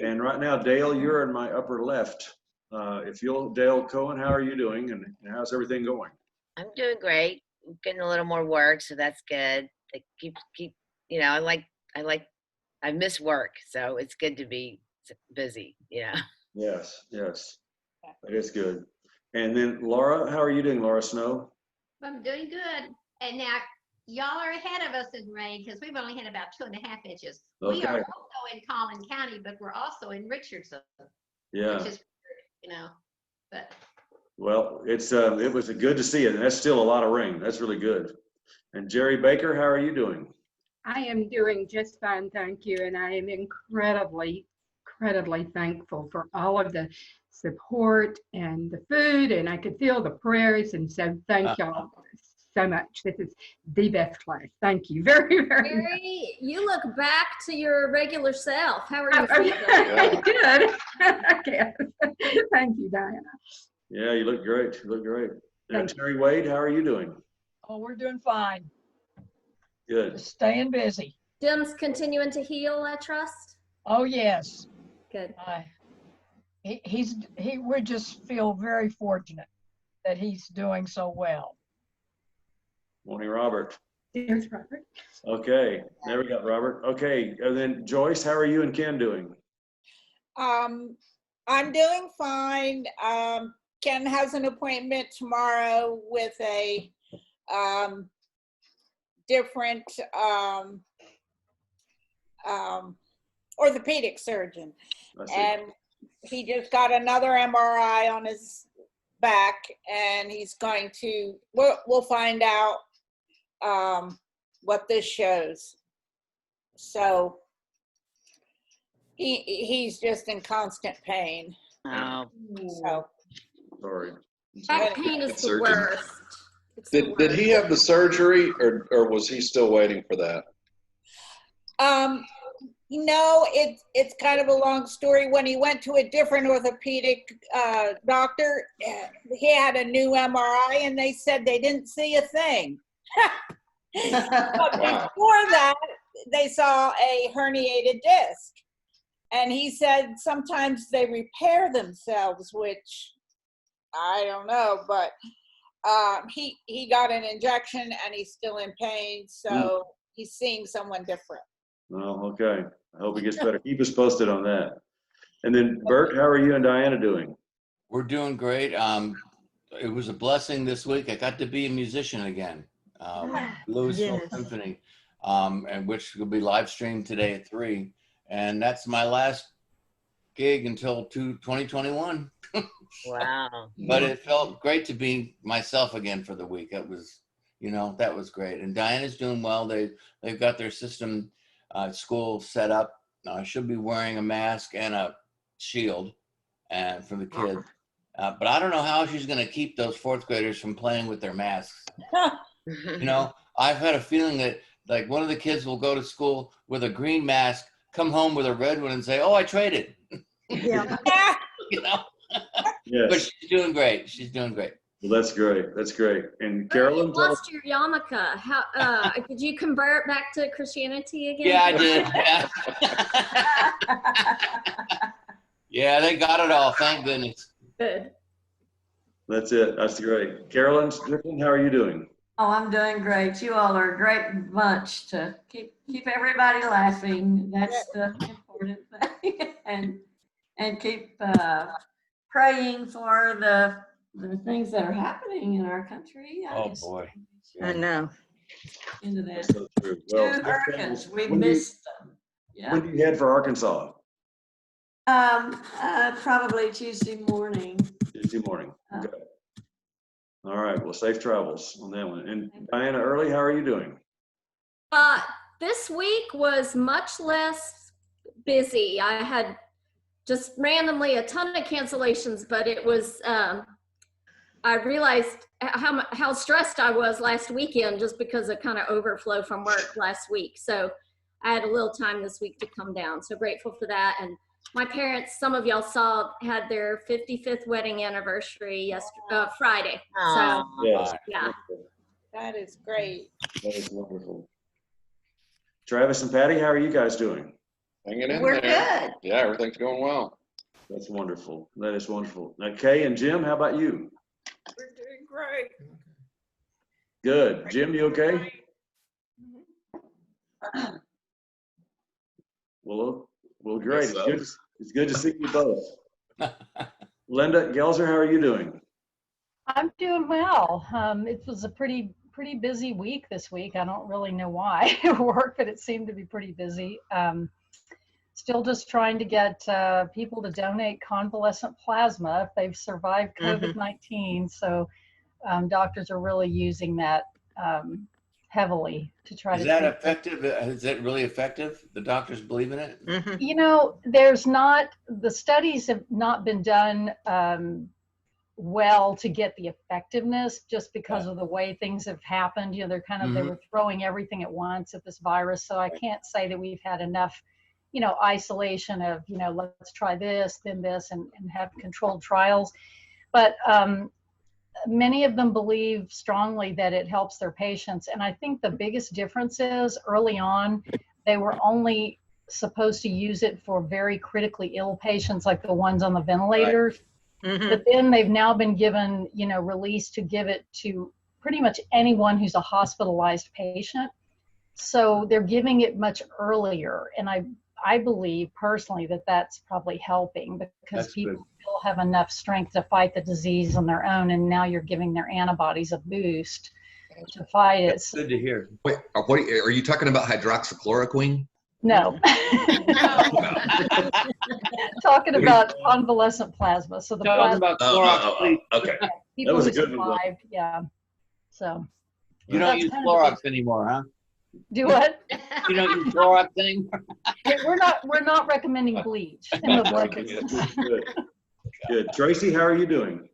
And right now, Dale, you're in my upper left. Dale Cohen, how are you doing, and how's everything going? I'm doing great. I'm getting a little more work, so that's good. I keep, I miss work, so it's good to be busy. Yeah. Yes, yes, it is good. And then Laura, how are you doing, Laura Snow? I'm doing good. And now y'all are ahead of us in rain because we've only had about 2.5 inches. We are Okay. also in Collin County, but we're also in Richardson, Yeah. which is, but. Well, it was good to see it, and that's still a lot of rain. That's really good. And Jerry Baker, how are you doing? I am doing just fine, thank you. And I am incredibly thankful for all of the support and the food, and I could feel the prayers. And so thank y'all so much. This is the best class. Thank you very much. Mary, you look back to your regular self. How are you feeling? Good. Okay. Thank you, Diana. Yeah, you look great. You look great. Terry Wade, how are you doing? Oh, we're doing fine. Good. Just staying busy. Jim's continuing to heal, I trust. Oh, yes. Good. We just feel very fortunate that he's doing so well. Morning, Robert. There's Robert. Okay, there we go, Robert. Okay, and then Joyce, how are you and Ken doing? I'm doing fine. Ken has an appointment tomorrow with a different orthopedic surgeon, and he just got another MRI on his back, and he's going to, we'll find out what this shows. So he's just in constant pain. Oh. So Sorry. Back pain is the worst. Did he have the surgery, or was he still waiting for that? No, it's kind of a long story. When he went to a different orthopedic doctor, he had a new MRI, and they said they didn't see a thing. But before that, they saw a herniated disc, and he said sometimes they repair themselves, which I don't know, but he got an injection and he's still in pain, so he's seeing someone different. Well, okay. I hope he gets better. Keep us posted on that. And then Bert, how are you and Diana doing? We're doing great. It was a blessing this week. I got to be a musician again. Louisville Symphony, and which will be live streamed today at 3. And that's my last gig until 2021. Wow. But it felt great to be myself again for the week. It was, that was great. And Diana's doing well. They've got their system school set up. She'll be wearing a mask and a shield and for the kids. But I don't know how she's going to keep those 4th graders from playing with their masks. I've had a feeling that like one of the kids will go to school with a green mask, come home with a red one and say, "Oh, I traded." Yeah. Yes. But she's doing great. She's doing great. Well, that's great. That's great. And Carolyn, You lost your yarmulke. How did you convert back to Christianity again? Yeah, I did. Yeah. Yeah, they got it all. Thank goodness. Good. That's it. That's great. Carolyn Strickland, how are you doing? Oh, I'm doing great. You all are a great bunch to keep everybody laughing. That's the important thing. and keep praying for the things that are happening in our country. Oh boy. I know. Into that. That's so true. Well, 2 hurricanes. We when do you- missed them. Yeah. When do you head for Arkansas? Probably Tuesday morning. Tuesday morning. Okay. All right. Well, safe travels on that one. And Diana Early, how are you doing? This week was much less busy. I had just randomly a ton of cancellations, but it was, I realized how stressed I was last weekend just because of kind of overflow from work last week. So I had a little time this week to come down. So grateful for that. And my parents, some of y'all saw, had their 55th wedding anniversary Friday. So Yes. yeah. That is great. That is wonderful. Travis and Patty, how are you guys doing? Hanging in We're there. good. Yeah, everything's going well. That's wonderful. That is wonderful. Now, Kay and Jim, how about you? We're doing great. Good. Jim, you okay? Well, great. Guess so. It's good to see you both. Linda Gelser, how are you doing? I'm doing well. It was a pretty busy week this week. I don't really know why at work, but it seemed to be pretty busy. Still just trying to get people to donate convalescent plasma if they've survived COVID-19. So doctors are really using that heavily to try Is to that treat effective? Is that really effective? The doctors believe in it? You know, the studies have not been done well to get the effectiveness just because of the way things have happened. You know, they were throwing everything at once at this virus. So I can't say that we've had enough, you know, isolation of, you know, let's try this, then this, and have controlled trials. But many of them believe strongly that it helps their patients. And I think the biggest difference is early on, they were only supposed to use it for very critically ill patients, like the ones on the ventilators. But then they've now been given, you know, release to give it to pretty much anyone who's a hospitalized patient. So they're giving it much earlier. And I believe personally that that's probably helping because That's people good. still have enough strength to fight the disease on their own. And now you're giving their antibodies a boost to fight it. That's good to hear. Wait, what are you talking about? Hydroxychloroquine? No. Talking about convalescent plasma. So the Talking plasma about Clorox, please. Okay. people was who a good one, survived, yeah. So You don't that's use kind of the Clorox big- anymore, huh? do what? You don't use Clorox anymore? Yeah, we're not recommending bleach in the blood business. Good. Good. Tracy, how are you doing?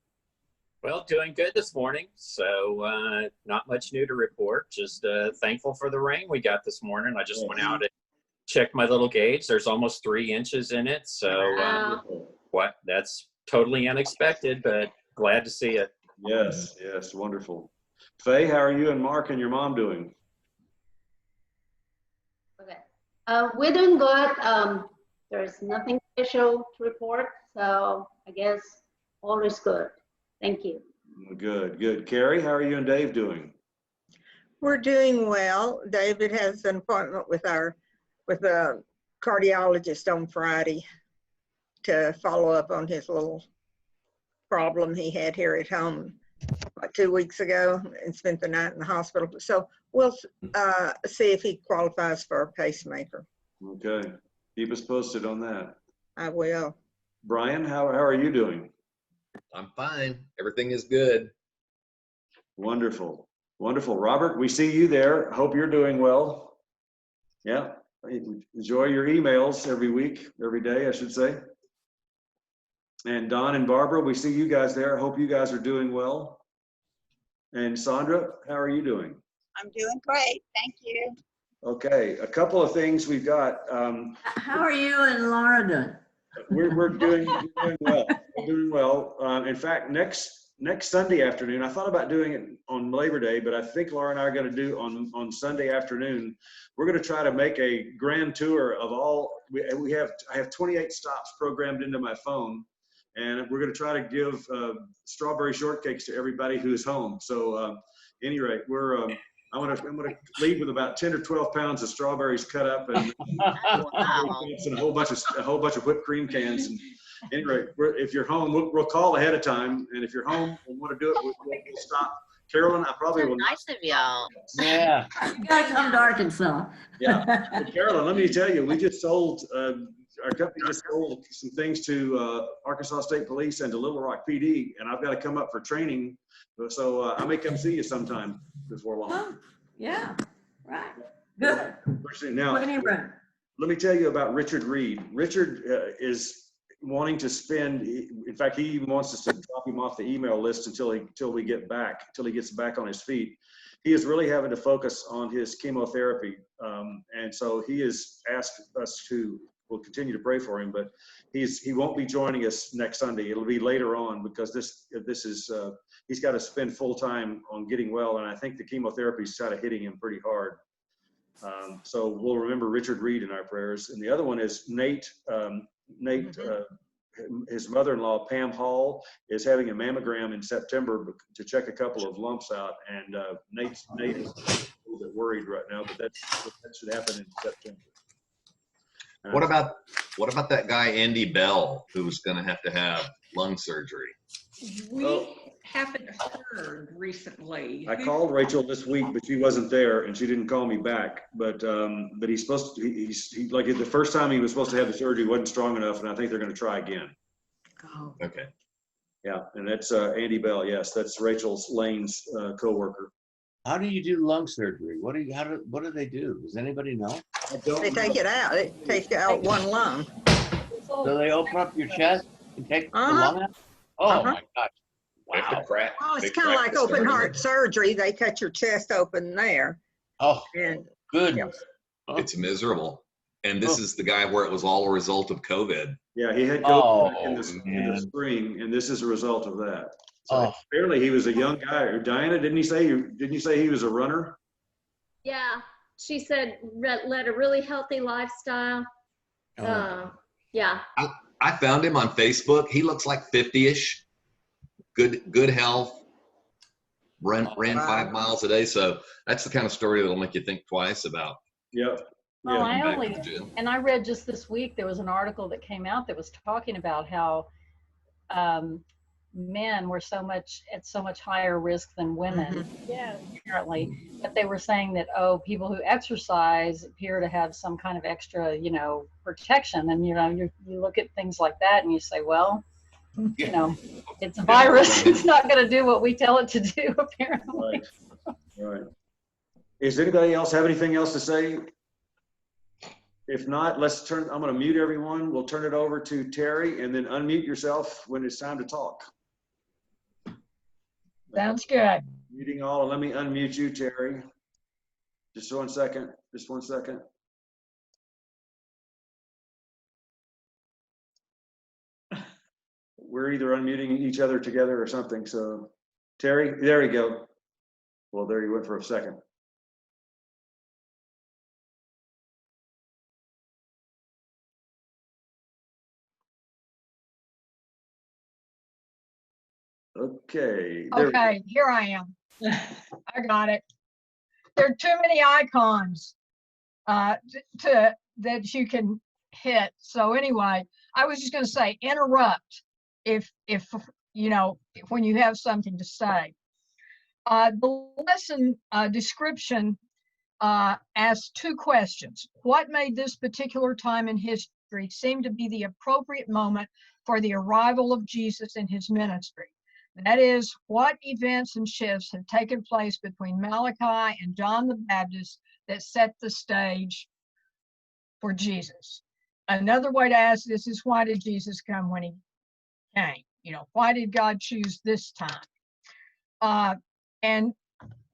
Well, doing good this morning. So not much new to report. Just thankful for the rain we got this morning. I just went out and checked my little gauge. There's almost 3 inches in it. So that's totally unexpected, but glad to see it. Yes, yes, wonderful. Faye, how are you and Mark and your mom doing? Okay. We're doing good. There's nothing special to report, so I guess all is good. Thank you. Good, good. Carrie, how are you and Dave doing? We're doing well. David has an appointment with a cardiologist on Friday to follow up on his little problem he had here at home like 2 weeks ago and spent the night in the hospital. So we'll see if he qualifies for a pacemaker. Okay. Keep us posted on that. I will. Brian, how are you doing? I'm fine. Everything is good. Wonderful. Wonderful. Robert, we see you there. Hope you're doing well. Yeah. Enjoy your emails every day, I should say. And Don and Barbara, we see you guys there. I hope you guys are doing well. And Sandra, how are you doing? I'm doing great. Thank you. Okay, a couple of things we've got. How are you and Laura doing? We're doing well. We're doing well. In fact, next Sunday afternoon, I thought about doing it on Labor Day, but I think Laura and I are going to do on Sunday afternoon. We're going to try to make a grand tour of all. I have 28 stops programmed into my phone, and we're going to try to give strawberry shortcakes to everybody who's home. So, any rate, I'm gonna leave with about 10 or 12 pounds of strawberries cut up and, and a whole bunch of whipped cream cans. And anyway, if you're home, we'll call ahead of time. And if you're home and want to do it, we'll stop. Carolyn, I probably will. Nice of y'all. Yeah. You gotta come to Arkansas. Yeah. But Carolyn, let me tell you, we just sold, our company just sold some things to Arkansas State Police and to Little Rock PD, and I've got to come up for training. So I may come see you sometime before long. Oh, yeah, right. Good. Now, Plenty of room. let me tell you about Richard Reed. Richard is wanting to spend, in fact, he even wants us to drop him off the email list until he gets back on his feet. He is really having to focus on his chemotherapy. And so he has asked us we'll continue to pray for him, but he won't be joining us next Sunday. It'll be later on because this is, he's got to spend full time on getting well. And I think the chemotherapy is kind of hitting him pretty hard. So we'll remember Richard Reed in our prayers. And the other one is Nate. His mother-in-law, Pam Hall, is having a mammogram in September to check a couple of lumps out. And Nate is a little bit worried right now, but that should happen in September. What about that guy, Andy Bell, who's going to have lung surgery? We haven't heard recently. I called Rachel this week, but she wasn't there, and she didn't call me back. But he's supposed to. He like the first time he was supposed to have the surgery wasn't strong enough, and I think they're going to try again. Oh. Okay. Yeah, and that's Andy Bell. Yes, that's Rachel's Lane's coworker. How do you do lung surgery? What do they do? Does anybody know? They take it out. They take out one lung. So they open up your chest and take the lung out? Oh my gosh. Wow. Well, it's kind of like open heart surgery. They cut your chest open there. Oh, and goodness. It's miserable. And this is the guy where it was all a result of COVID. Yeah, he had COVID back in the spring, and this is a result of that. So apparently he was a young guy. Diana, didn't you say he was a runner? Yeah, she said led a really healthy lifestyle. Yeah. I found him on Facebook. He looks like 50-ish. Good health. Ran 5 miles a day. So that's the kind of story that'll make you think twice about. Yep. Well, I read just this week, there was an article that came out that was talking about how men were at so much higher risk than women. Yeah, apparently. But they were saying that, people who exercise appear to have some kind of extra, protection. And, you look at things like that and you say, well, it's a virus. It's not going to do what we tell it to do, apparently. Right. Does anybody else have anything else to say? If not, I'm going to mute everyone. We'll turn it over to Terry, and then unmute yourself when it's time to talk. Sounds good. Muting all, and let me unmute you, Terry. Just 1 second. Just 1 second. We're either unmuting each other together or something. So, Terry, there we go. Well, there you went for a second. Okay. Okay, here I am. I got it. There are too many icons that you can hit. So anyway, I was just going to say interrupt if when you have something to say. The lesson description asks 2 questions. What made this particular time in history seem to be the appropriate moment for the arrival of Jesus in his ministry? That is, what events and shifts have taken place between Malachi and John the Baptist that set the stage for Jesus? Another way to ask this is, why did Jesus come when he came? Why did God choose this time? And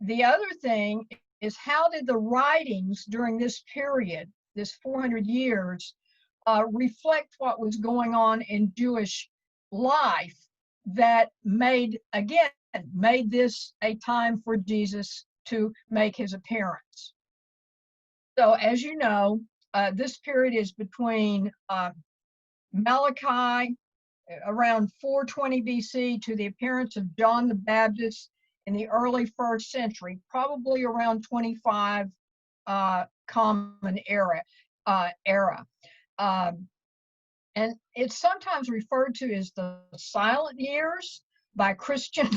the other thing is, how did the writings during this period, this 400 years, reflect what was going on in Jewish life that made this a time for Jesus to make his appearance? So as you know, this period is between Malachi around 420 BC to the appearance of John the Baptist in the early 1st century, probably around 25 Common Era. And it's sometimes referred to as the silent years by Christian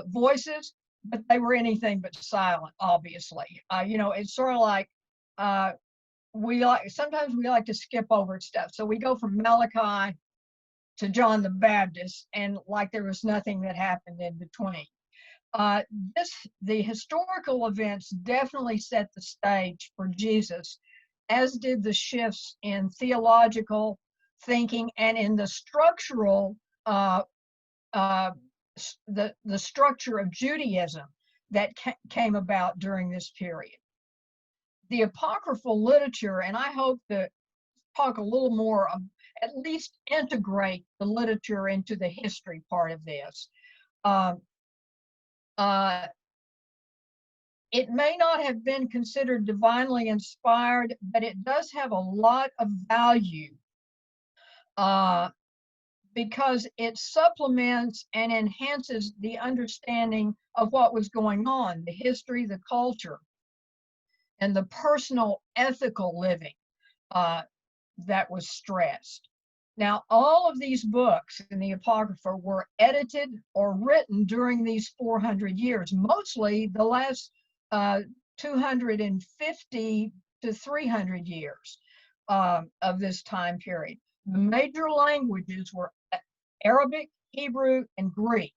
voices, but they were anything but silent, obviously. It's sort of like sometimes we like to skip over stuff. So we go from Malachi to John the Baptist, and like there was nothing that happened in between. The historical events definitely set the stage for Jesus, as did the shifts in theological thinking and in the structural, the structure of Judaism that came about during this period. The apocryphal literature, and I hope to talk a little more, at least integrate the literature into the history part of this. It may not have been considered divinely inspired, but it does have a lot of value because it supplements and enhances the understanding of what was going on, the history, the culture, and the personal ethical living that was stressed. Now, all of these books in the Apocrypha were edited or written during these 400 years, mostly the last 250 to 300 years of this time period. The major languages were Arabic, Hebrew, and Greek.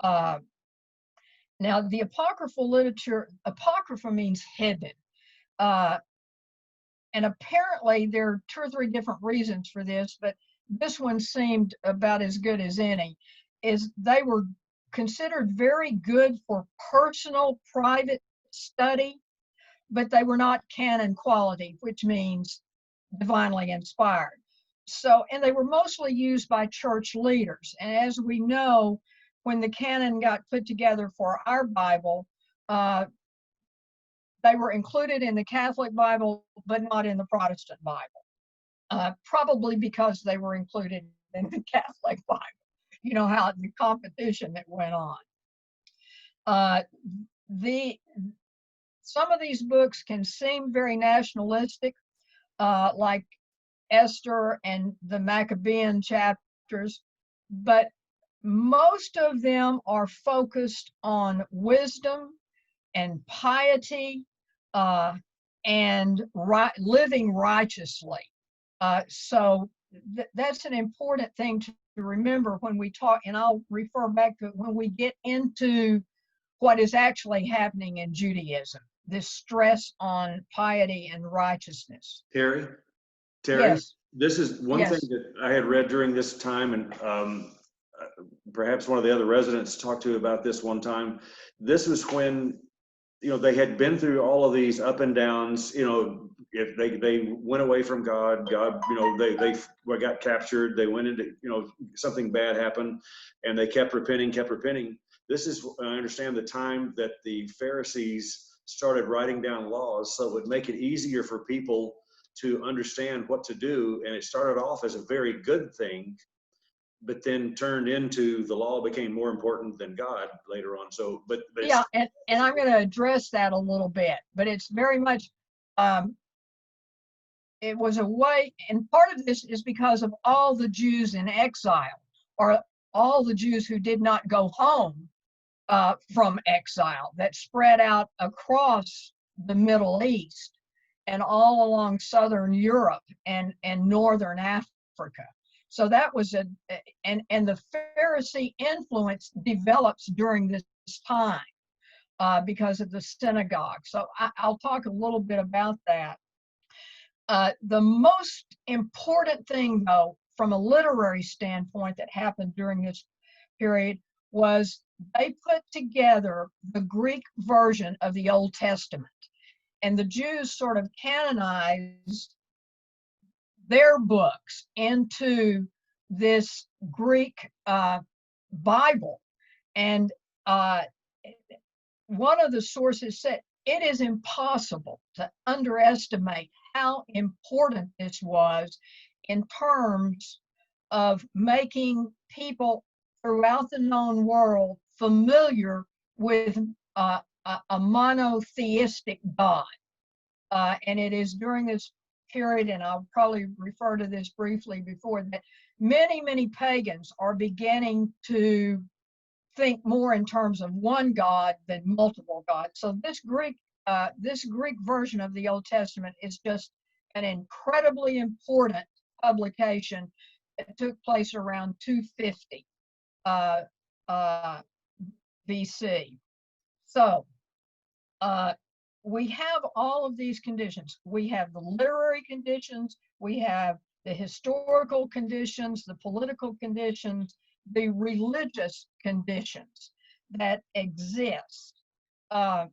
Now, the apocryphal literature, apocrypha means hidden. And apparently there are 2 or 3 different reasons for this, but this one seemed about as good as any, is they were considered very good for personal, private study, but they were not canon quality, which means divinely inspired. So, and they were mostly used by church leaders. And as we know, when the canon got put together for our Bible, they were included in the Catholic Bible, but not in the Protestant Bible, probably because they were included in the Catholic Bible. You know how the competition that went on. Some of these books can seem very nationalistic, like Esther and the Maccabean chapters, but most of them are focused on wisdom and piety and living righteously. So that's an important thing to remember when we talk, and I'll refer back to it when we get into what is actually happening in Judaism, this stress on piety and righteousness. Terry, Yes. this is one Yes. thing that I had read during this time, and perhaps one of the other residents talked to about this one time. This was when, they had been through all of these up and downs. If they went away from God, they got captured, they went into, something bad happened, and they kept repenting. This is, I understand, the time that the Pharisees started writing down laws so it would make it easier for people to understand what to do. And it started off as a very good thing, but then turned into the law became more important than God later on. So, but yeah, and I'm going to address that a little bit, but it's very much, it was a way, and part of this is because of all the Jews in exile, or all the Jews who did not go home from exile, that spread out across the Middle East and all along Southern Europe and Northern Africa. So that was and the Pharisee influence develops during this time because of the synagogue. So I'll talk a little bit about that. The most important thing, though, from a literary standpoint that happened during this period was they put together the Greek version of the Old Testament. And the Jews sort of canonized their books into this Greek Bible. And one of the sources said, it is impossible to underestimate how important this was in terms of making people throughout the known world familiar with a monotheistic God. And it is during this period, and I'll probably refer to this briefly before, that many pagans are beginning to think more in terms of one God than multiple gods. So this Greek version of the Old Testament is just an incredibly important publication that took place around 250 BC. So we have all of these conditions. We have the literary conditions, we have the historical conditions, the political conditions, the religious conditions that exist. And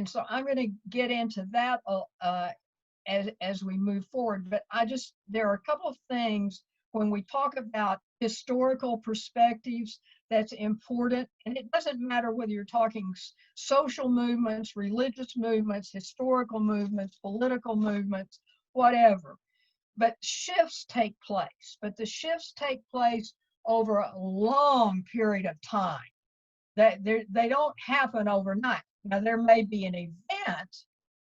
so I'm going to get into that as we move forward. But there are a couple of things when we talk about historical perspectives that's important. And it doesn't matter whether you're talking social movements, religious movements, historical movements, political movements, whatever. But shifts take place. But the shifts take place over a long period of time. They don't happen overnight. Now, there may be an event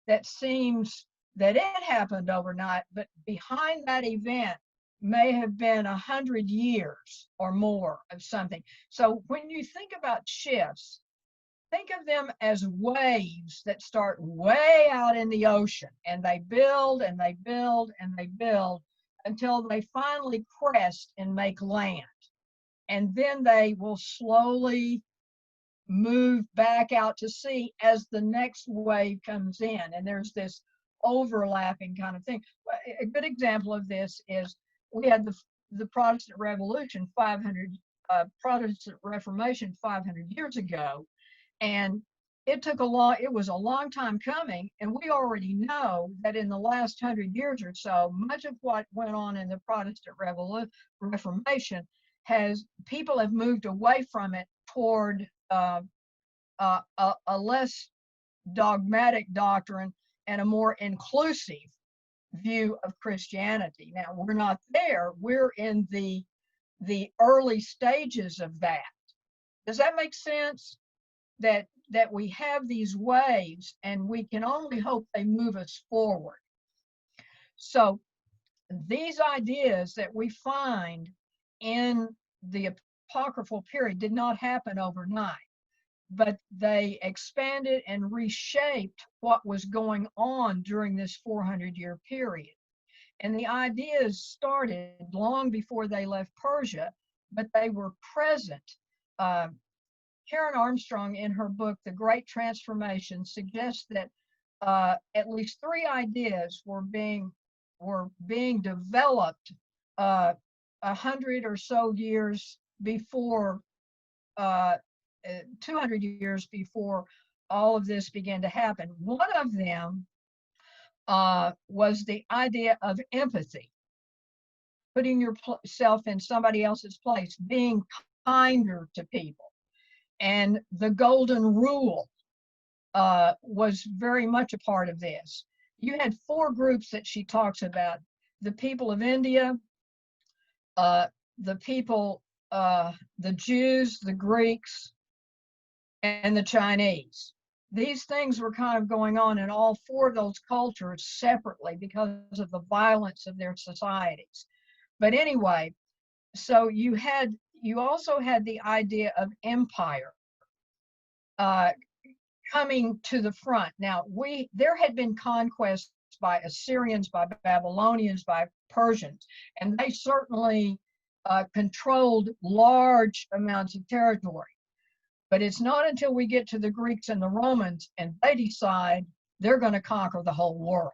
that seems that it happened overnight, but behind that event may have been 100 years or more of something. So when you think about shifts, think of them as waves that start way out in the ocean, and they build and they build and they build until they finally crest and make land. And then they will slowly move back out to sea as the next wave comes in. And there's this overlapping kind of thing. A good example of this is we had the Protestant Revolution, Protestant Reformation 500 years ago. And it was a long time coming. And we already know that in the last 100 years or so, much of what went on in the Protestant Reformation people have moved away from it toward a less dogmatic doctrine and a more inclusive view of Christianity. Now, we're not there. We're in the early stages of that. Does that make sense? That we have these waves, and we can only hope they move us forward. So these ideas that we find in the apocryphal period did not happen overnight, but they expanded and reshaped what was going on during this 400-year period. And the ideas started long before they left Persia, but they were present. Karen Armstrong, in her book, The Great Transformation, suggests that at least 3 ideas were being developed 100 or so years before, 200 years before all of this began to happen. One of them was the idea of empathy, putting yourself in somebody else's place, being kinder to people. And the golden rule was very much a part of this. You had 4 groups that she talks about: the people of India, the Jews, the Greeks, and the Chinese. These things were kind of going on in all 4 of those cultures separately because of the violence of their societies. But anyway, so you also had the idea of empire coming to the front. Now, there had been conquests by Assyrians, by Babylonians, by Persians, and they certainly controlled large amounts of territory. But it's not until we get to the Greeks and the Romans and they decide they're going to conquer the whole world,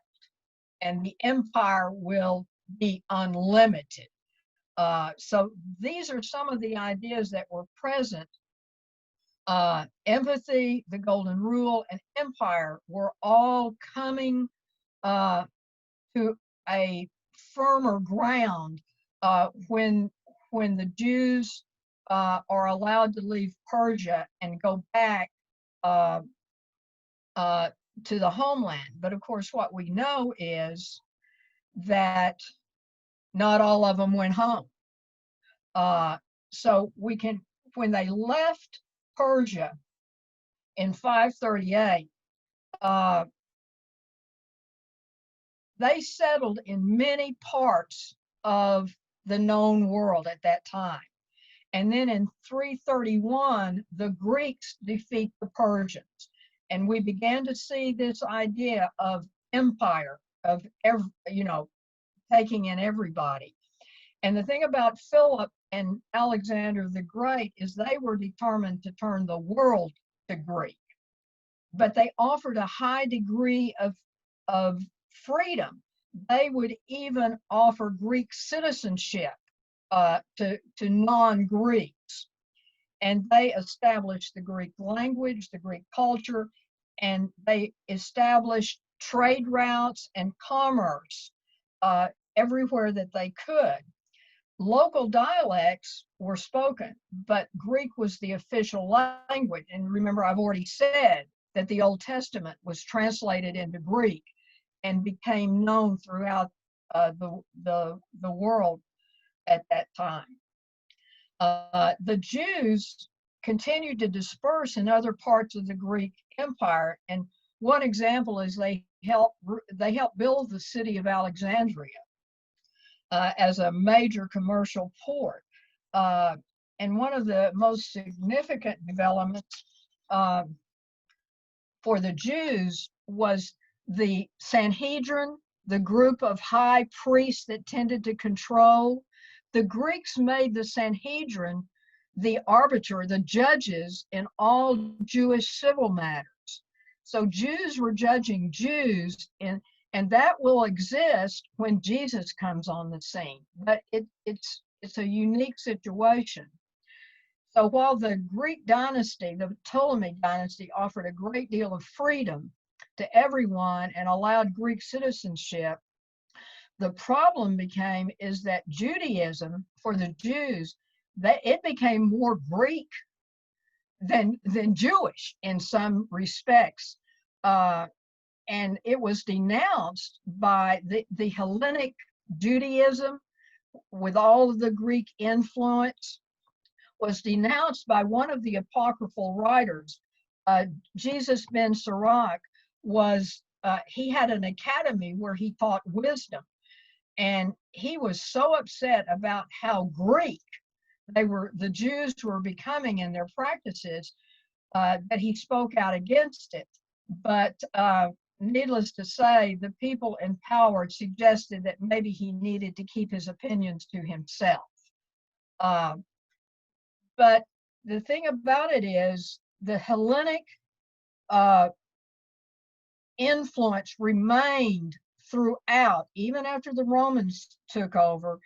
and the empire will be unlimited. So these are some of the ideas that were present. Empathy, the golden rule, and empire were all coming to a firmer ground when the Jews are allowed to leave Persia and go back to the homeland. But of course, what we know is that not all of them went home. So when they left Persia in 538, they settled in many parts of the known world at that time. And then in 331, the Greeks defeat the Persians. And we began to see this idea of empire, of taking in everybody. And the thing about Philip and Alexander the Great is they were determined to turn the world to Greek. But they offered a high degree of freedom. They would even offer Greek citizenship to non-Greeks. And they established the Greek language, the Greek culture, and they established trade routes and commerce everywhere that they could. local dialects were spoken, but Greek was the official language. And remember, I've already said that the Old Testament was translated into Greek and became known throughout the world at that time. The Jews continued to disperse in other parts of the Greek Empire, and one example is they helped build the city of Alexandria as a major commercial port. And one of the most significant developments for the Jews was the Sanhedrin, the group of high priests that tended to control. The Greeks made the Sanhedrin the arbiter, the judges in all Jewish civil matters. So Jews were judging Jews, and that will exist when Jesus comes on the scene. But it's a unique situation. So while the Greek dynasty, the Ptolemy dynasty, offered a great deal of freedom to everyone and allowed Greek citizenship, the problem is that Judaism, for the Jews, that it became more Greek than Jewish in some respects. And it was denounced by the Hellenic Judaism with all of the Greek influence, was denounced by one of the apocryphal writers. Jesus ben Sirach he had an academy where he taught wisdom. And he was so upset about how Greek the Jews were becoming in their practices that he spoke out against it. But needless to say, the people in power suggested that maybe he needed to keep his opinions to himself. But the thing about it is the Hellenic influence remained throughout, even after the Romans took over.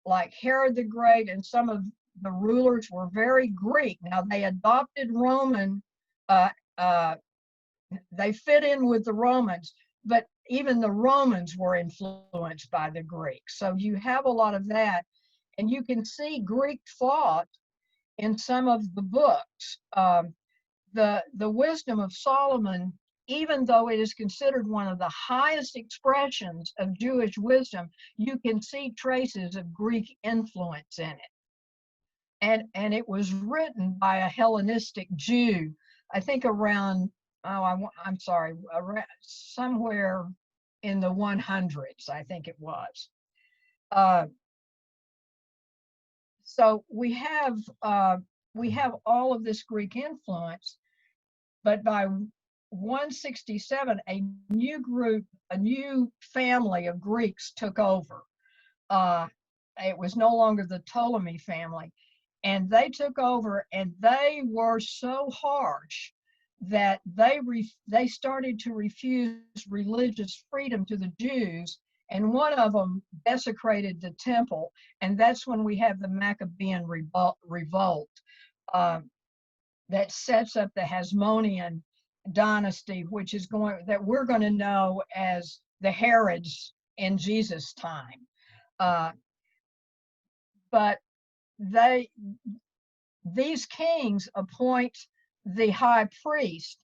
Like Herod the Great and some of the rulers were very Greek. Now they adopted Roman, they fit in with the Romans, but even the Romans were influenced by the Greeks. So you have a lot of that. And you can see Greek thought in some of the books. The Wisdom of Solomon, even though it is considered one of the highest expressions of Jewish wisdom, you can see traces of Greek influence in it. And it was written by a Hellenistic Jew, I think around, I'm sorry, around somewhere in the 100s, I think it was. So we have all of this Greek influence, but by 167, a new family of Greeks took over. It was no longer the Ptolemy family, and they took over, and they were so harsh that they started to refuse religious freedom to the Jews, and one of them desecrated the temple, and that's when we have the Maccabean revolt that sets up the Hasmonean dynasty, which is that we're going to know as the Herods in Jesus' time. But these kings appoint the high priest.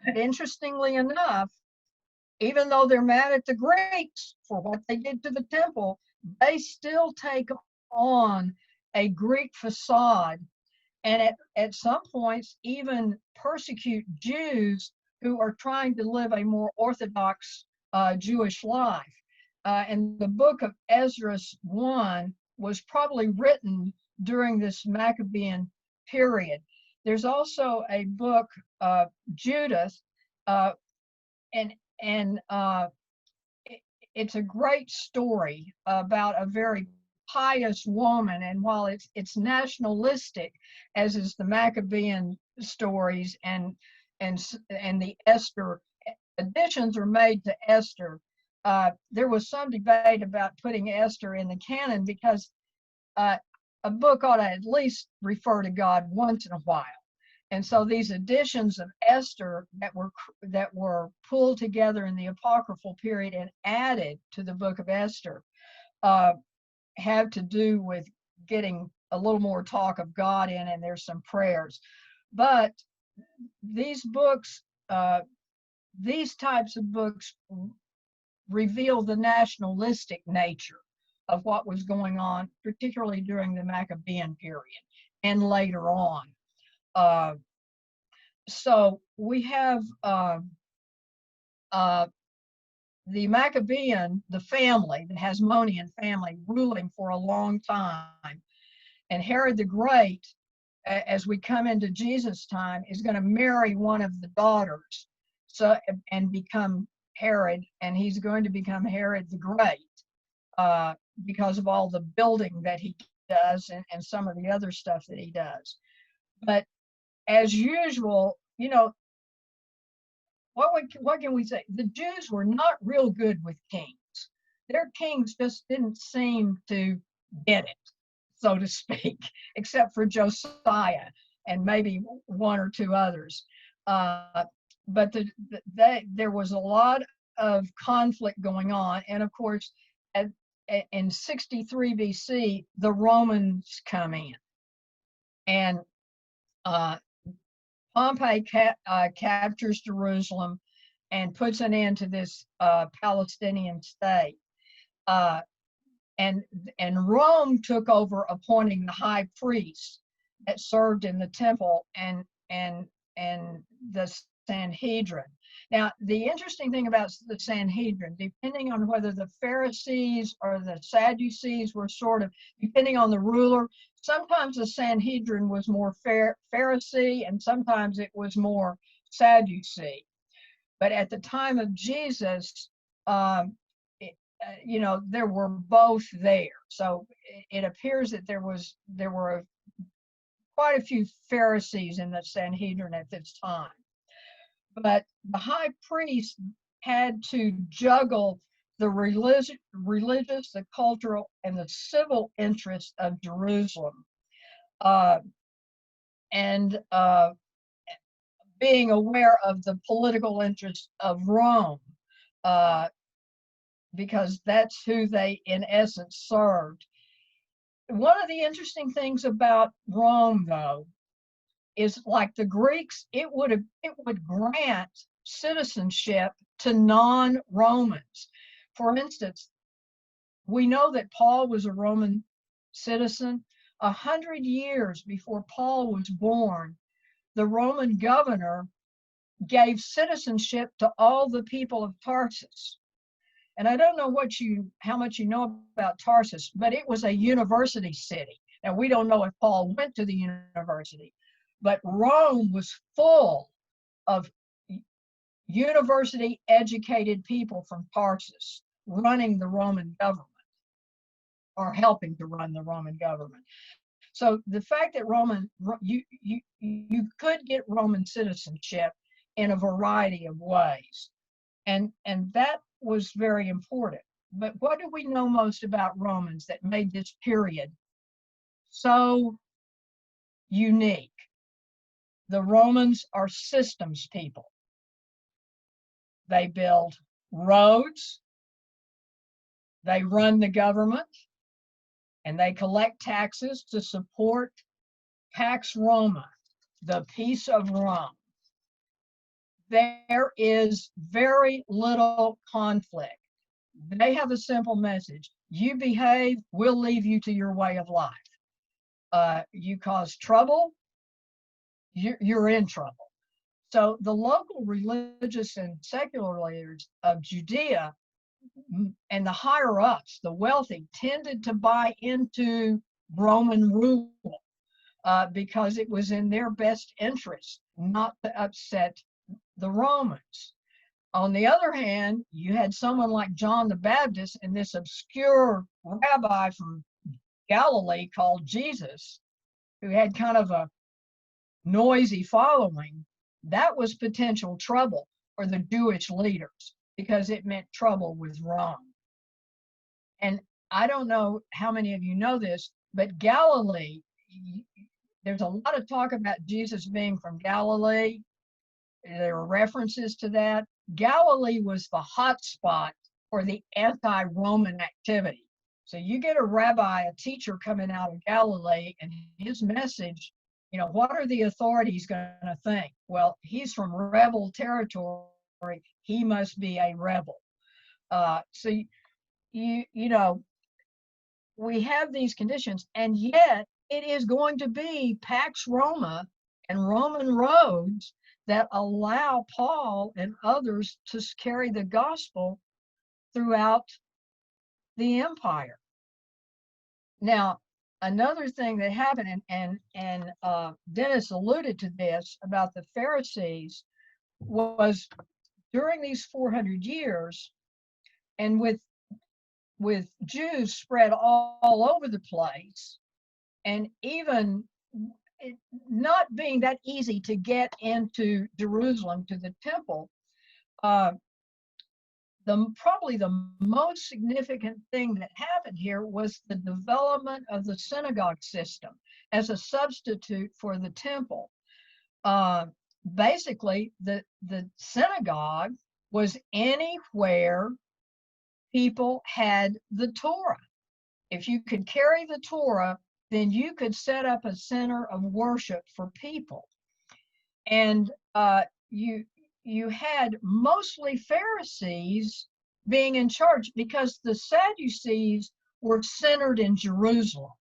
But interestingly enough, even though they're mad at the Greeks for what they did to the temple, they still take on a Greek facade, and at some points even persecute Jews who are trying to live a more orthodox Jewish life. And the book of Ezra 1 was probably written during this Maccabean period. There's also a book, Judith, and it's a great story about a very pious woman, and while it's nationalistic, as is the Maccabean stories, and the Esther additions are made to Esther. There was some debate about putting Esther in the canon because a book ought to at least refer to God once in a while. And so these editions of Esther that were pulled together in the apocryphal period and added to the book of Esther have to do with getting a little more talk of God in, and there's some prayers. But these books, these types of books reveal the nationalistic nature of what was going on, particularly during the Maccabean period and later on. So we have the Maccabean, the family, the Hasmonean family, ruling for a long time. And Herod the Great, as we come into Jesus' time, is going to marry one of the daughters, and become Herod, and he's going to become Herod the Great because of all the building that he does and some of the other stuff that he does. But as usual, you know, what can we say? The Jews were not real good with kings. Their kings just didn't seem to get it, so to speak, except for Josiah and maybe one or two others. But there was a lot of conflict going on. And of course, in 63 BC, the Romans come in. And Pompey captures Jerusalem and puts an end to this Palestinian state. And Rome took over appointing the high priests that served in the temple and the Sanhedrin. Now, the interesting thing about the Sanhedrin, depending on whether the Pharisees or the Sadducees were sort of, depending on the ruler, sometimes the Sanhedrin was more Pharisee and sometimes it was more Sadducee. But at the time of Jesus, you know, there were both there. So it appears that there were quite a few Pharisees in the Sanhedrin at this time. But the high priest had to juggle the religious, the cultural, and the civil interests of Jerusalem. And being aware of the political interests of Rome, because that's who they, in essence, served. One of the interesting things about Rome, though, is like the Greeks, it would grant citizenship to non-Romans. For instance, we know that Paul was a Roman citizen. 100 years before Paul was born, the Roman governor gave citizenship to all the people of Tarsus. And I don't know how much you know about Tarsus, but it was a university city. Now, we don't know if Paul went to the university, but Rome was full of university educated people from Tarsus running the Roman government or helping to run the Roman government. So the fact that you could get Roman citizenship in a variety of ways. And that was very important. But what do we know most about Romans that made this period so unique? The Romans are systems people. They build roads, they run the government, and they collect taxes to support Pax Roma, the peace of Rome. There is very little conflict. They have a simple message. You behave, we'll leave you to your way of life. You cause trouble, you're in trouble. So the local religious and secular leaders of Judea and the higher ups, the wealthy, tended to buy into Roman rule because it was in their best interest not to upset the Romans. On the other hand, you had someone like John the Baptist and this obscure rabbi from Galilee called Jesus, who had kind of a noisy following. That was potential trouble for the Jewish leaders because it meant trouble with Rome. And I don't know how many of you know this, but Galilee, there's a lot of talk about Jesus being from Galilee. There are references to that. Galilee was the hot spot for the anti-Roman activity. So you get a rabbi, a teacher coming out of Galilee, and his message, you know, what are the authorities going to think? Well, he's from rebel territory. He must be a rebel. So you know, we have these conditions, and yet it is going to be Pax Roma and Roman roads that allow Paul and others to carry the gospel throughout the empire. Now, another thing that happened, and Dennis alluded to this about the Pharisees, was during these 400 years, and with Jews spread all over the place, and even it not being that easy to get into Jerusalem to the temple, probably the most significant thing that happened here was the development of the synagogue system as a substitute for the temple. Basically, the synagogue was anywhere people had the Torah. If you could carry the Torah, then you could set up a center of worship for people. And you had mostly Pharisees being in charge because the Sadducees were centered in Jerusalem.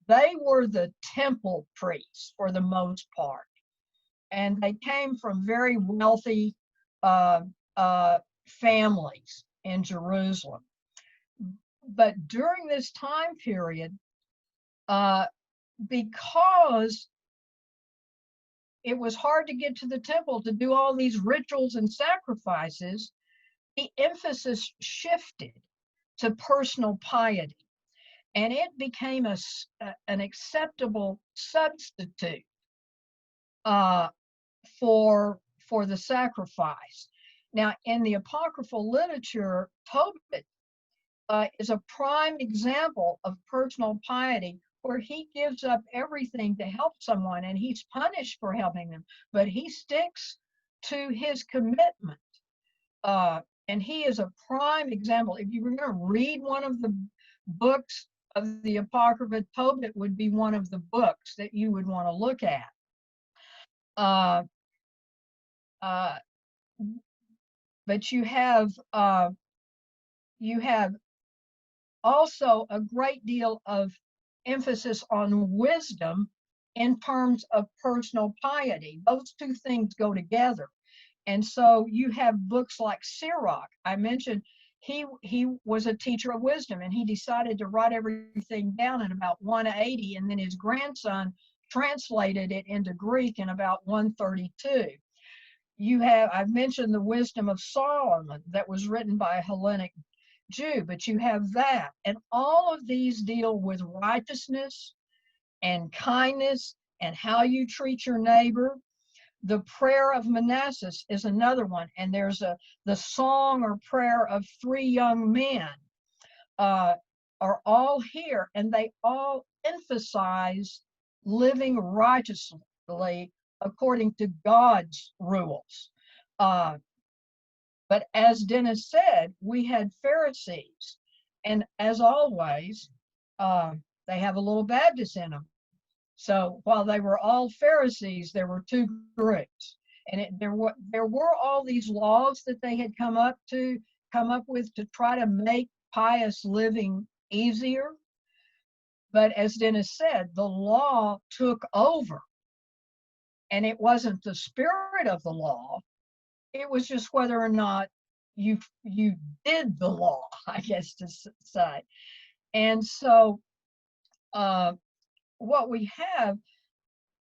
They were the temple priests for the most part. And they came from very wealthy families in Jerusalem. But during this time period, because it was hard to get to the temple to do all these rituals and sacrifices, the emphasis shifted to personal piety, and it became an acceptable substitute for the sacrifice. Now, in the apocryphal literature, Tobit is a prime example of personal piety, where he gives up everything to help someone, and he's punished for helping them, but he sticks to his commitment. And he is a prime example. If you were going to read one of the books of the Apocrypha, Tobit would be one of the books that you would want to look at. But you have also a great deal of emphasis on wisdom in terms of personal piety. Those two things go together. And so you have books like Sirach. I mentioned he was a teacher of wisdom, and he decided to write everything down in about 180, and then his grandson translated it into Greek in about 132. I've mentioned the Wisdom of Solomon that was written by a Hellenic Jew, but you have that. And all of these deal with righteousness and kindness and how you treat your neighbor. The prayer of Manasseh is another one. And there's the song or prayer of 3 young men are all here, and they all emphasize living righteously according to God's rules. But as Dennis said, we had Pharisees, and as always, they have a little Baptist in them. So while they were all Pharisees, there were 2 groups, and there were all these laws that they had come up with to try to make pious living easier. But as Dennis said, the law took over, and it wasn't the spirit of the law. It was just whether or not you did the law, I guess to say. And so what we have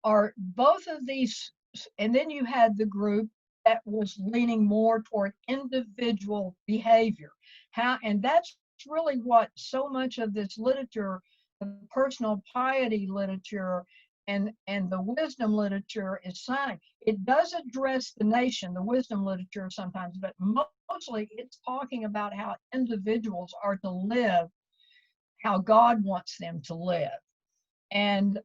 are both of these, and then you had the group that was leaning more toward individual behavior. And that's really what so much of this literature, the personal piety literature and the wisdom literature is saying. It does address the nation, the wisdom literature sometimes, but mostly it's talking about how individuals are to live, how God wants them to live. And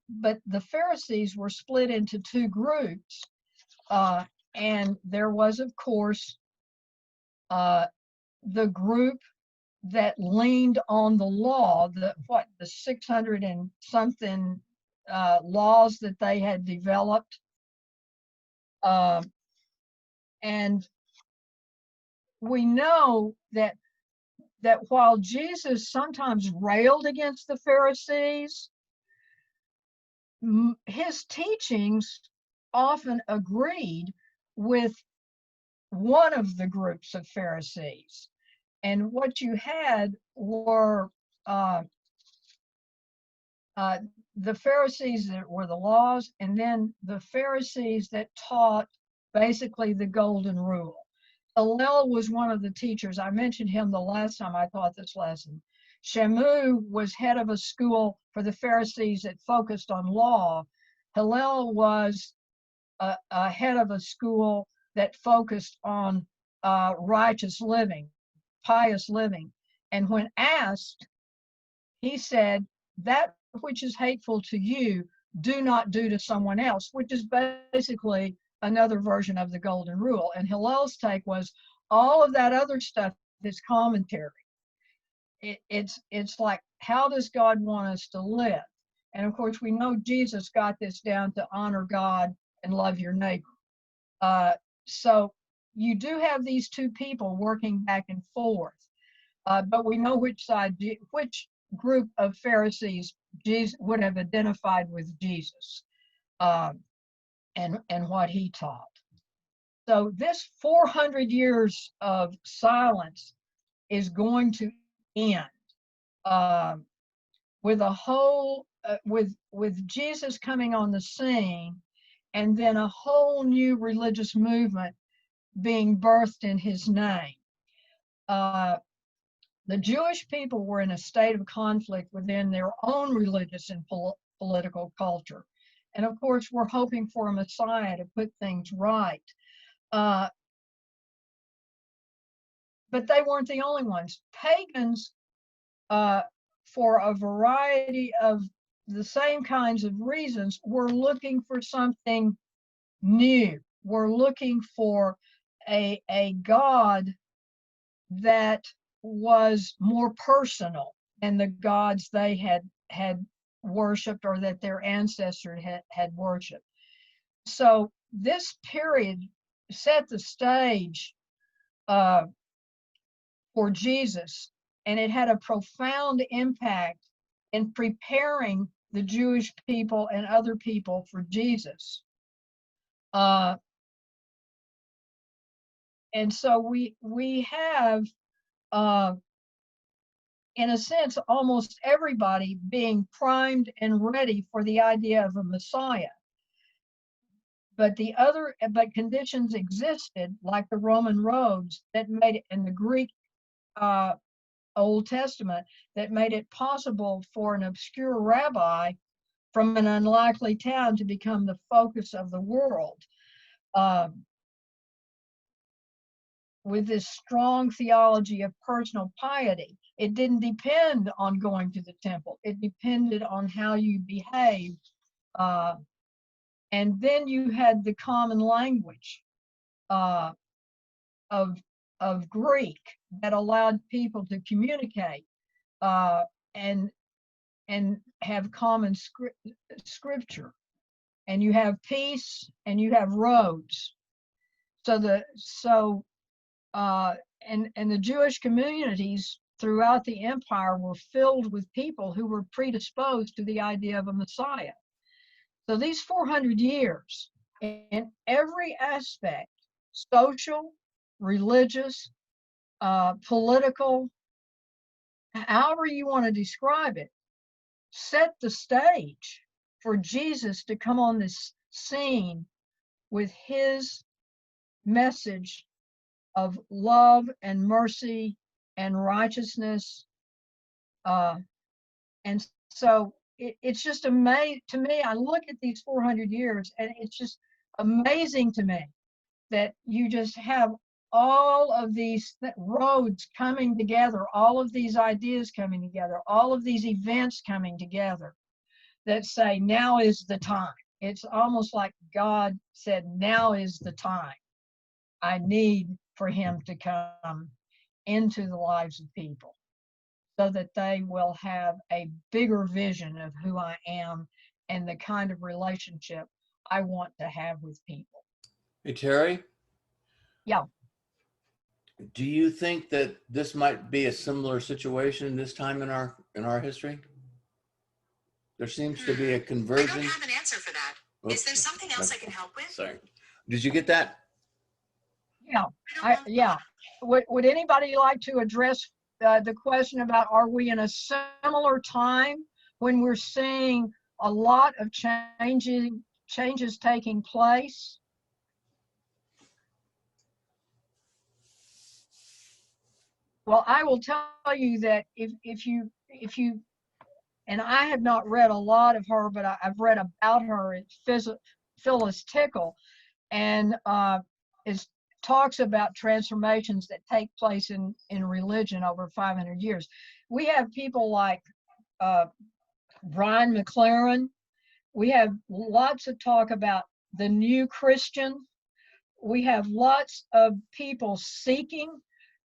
but the Pharisees were split into 2 groups, and there was, of course, the group that leaned on the law, the 600 and something laws that they had developed. And we know that while Jesus sometimes railed against the Pharisees, his teachings often agreed with one of the groups of Pharisees. And what you had were the Pharisees that were the laws, and then the Pharisees that taught basically the golden rule. Hillel was one of the teachers. I mentioned him the last time I taught this lesson. Shamu was head of a school for the Pharisees that focused on law. Hillel was a head of a school that focused on righteous living, pious living. And when asked, he said, that which is hateful to you, do not do to someone else, which is basically another version of the golden rule. And Hillel's take was all of that other stuff is commentary. It's like, how does God want us to live? And of course, we know Jesus got this down to honor God and love your neighbor. So you do have these two people working back and forth, but we know which group of Pharisees Jesus would have identified with Jesus and what he taught. So this 400 years of silence is going to end with a whole with Jesus coming on the scene, and then a whole new religious movement being birthed in his name. The Jewish people were in a state of conflict within their own religious and political culture. And of course, we're hoping for a Messiah to put things right. But they weren't the only ones. Pagans, for a variety of the same kinds of reasons, were looking for something new. We're looking for a God that was more personal than the gods they had worshipped or that their ancestors had worshipped. So this period set the stage for Jesus, and it had a profound impact in preparing the Jewish people and other people for Jesus. And so we have, in a sense, almost everybody being primed and ready for the idea of a Messiah. But conditions existed, like the Roman roads that made it, and the Greek Old Testament, that made it possible for an obscure rabbi from an unlikely town to become the focus of the world. With this strong theology of personal piety. It didn't depend on going to the temple. It depended on how you behaved. And then you had the common language of Greek that allowed people to communicate and have common scripture. And you have peace and you have roads. And the Jewish communities throughout the empire were filled with people who were predisposed to the idea of a Messiah. So these 400 years, in every aspect, social, religious, political, however you want to describe it, set the stage for Jesus to come on this scene with his message of love and mercy and righteousness. And so it's just amazing to me. I look at these 400 years and it's just amazing to me that you just have all of these roads coming together, all of these ideas coming together, all of these events coming together that say, now is the time. It's almost like God said, now is the time. I need for him to come into the lives of people. so that they will have a bigger vision of who I am and the kind of relationship I want to have with people. Hey, Terry, Yeah. do you think that this might be a similar situation this time in our history? There seems to be a conversion. I don't have an answer for that. Is there something else I can help with? Sorry. Did you get that? Yeah. Yeah. Would anybody like to address the question about, are we in a similar time when we're seeing a lot of changes taking place? Well, I will tell you that if you, and I have not read a lot of her, but I've read about her. It's Phyllis Tickle, and talks about transformations that take place in religion over 500 years. We have people like Brian McLaren. We have lots of talk about the new Christian. We have lots of people seeking,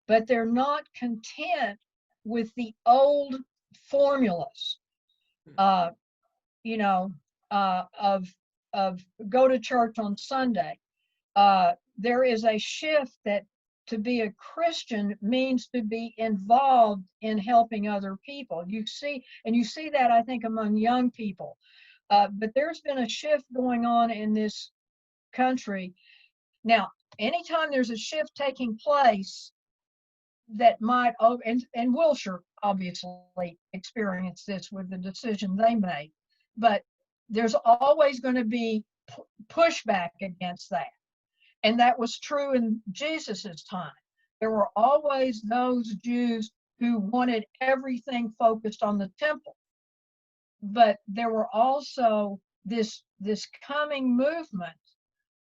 but they're not content with the old formulas, you know, of go to church on Sunday. There is a shift that to be a Christian means to be involved in helping other people. You see that, I think, among young people. But there's been a shift going on in this country. Now, anytime there's a shift taking place that might, and Wilshire obviously experienced this with the decision they made, but there's always going to be pushback against that. And that was true in Jesus's time. There were always those Jews who wanted everything focused on the temple. But there were also this coming movement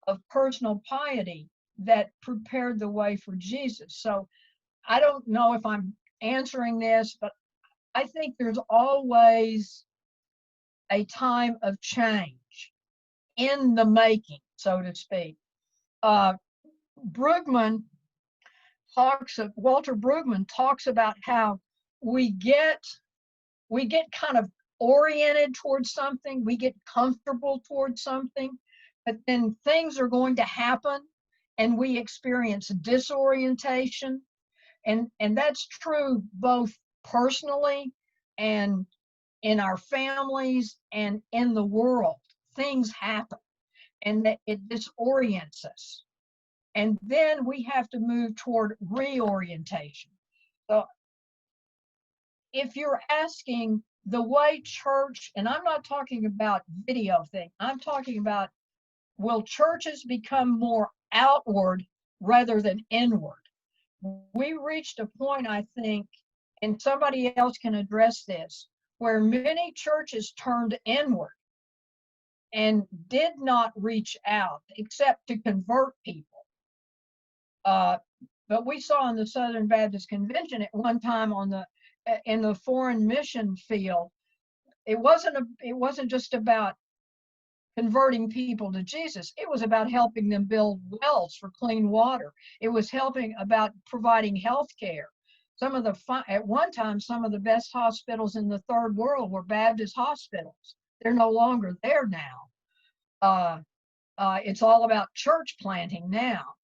of personal piety that prepared the way for Jesus. So I don't know if I'm answering this, but I think there's always a time of change in the making, so to speak. Walter Brueggemann talks about how we get kind of oriented towards something, we get comfortable towards something, but then things are going to happen and we experience disorientation. And that's true both personally and in our families and in the world. Things happen and that it disorients us. And then we have to move toward reorientation. So if you're asking the way church, and I'm not talking about video thing, I'm talking about, will churches become more outward rather than inward? We reached a point, I think, and somebody else can address this, where many churches turned inward and did not reach out except to convert people. But we saw in the Southern Baptist Convention at one time in the foreign mission field, it wasn't just about converting people to Jesus. It was about helping them build wells for clean water. It was helping about providing health care. At one time, some of the best hospitals in the third world were Baptist hospitals. They're no longer there now. It's all about church planting now.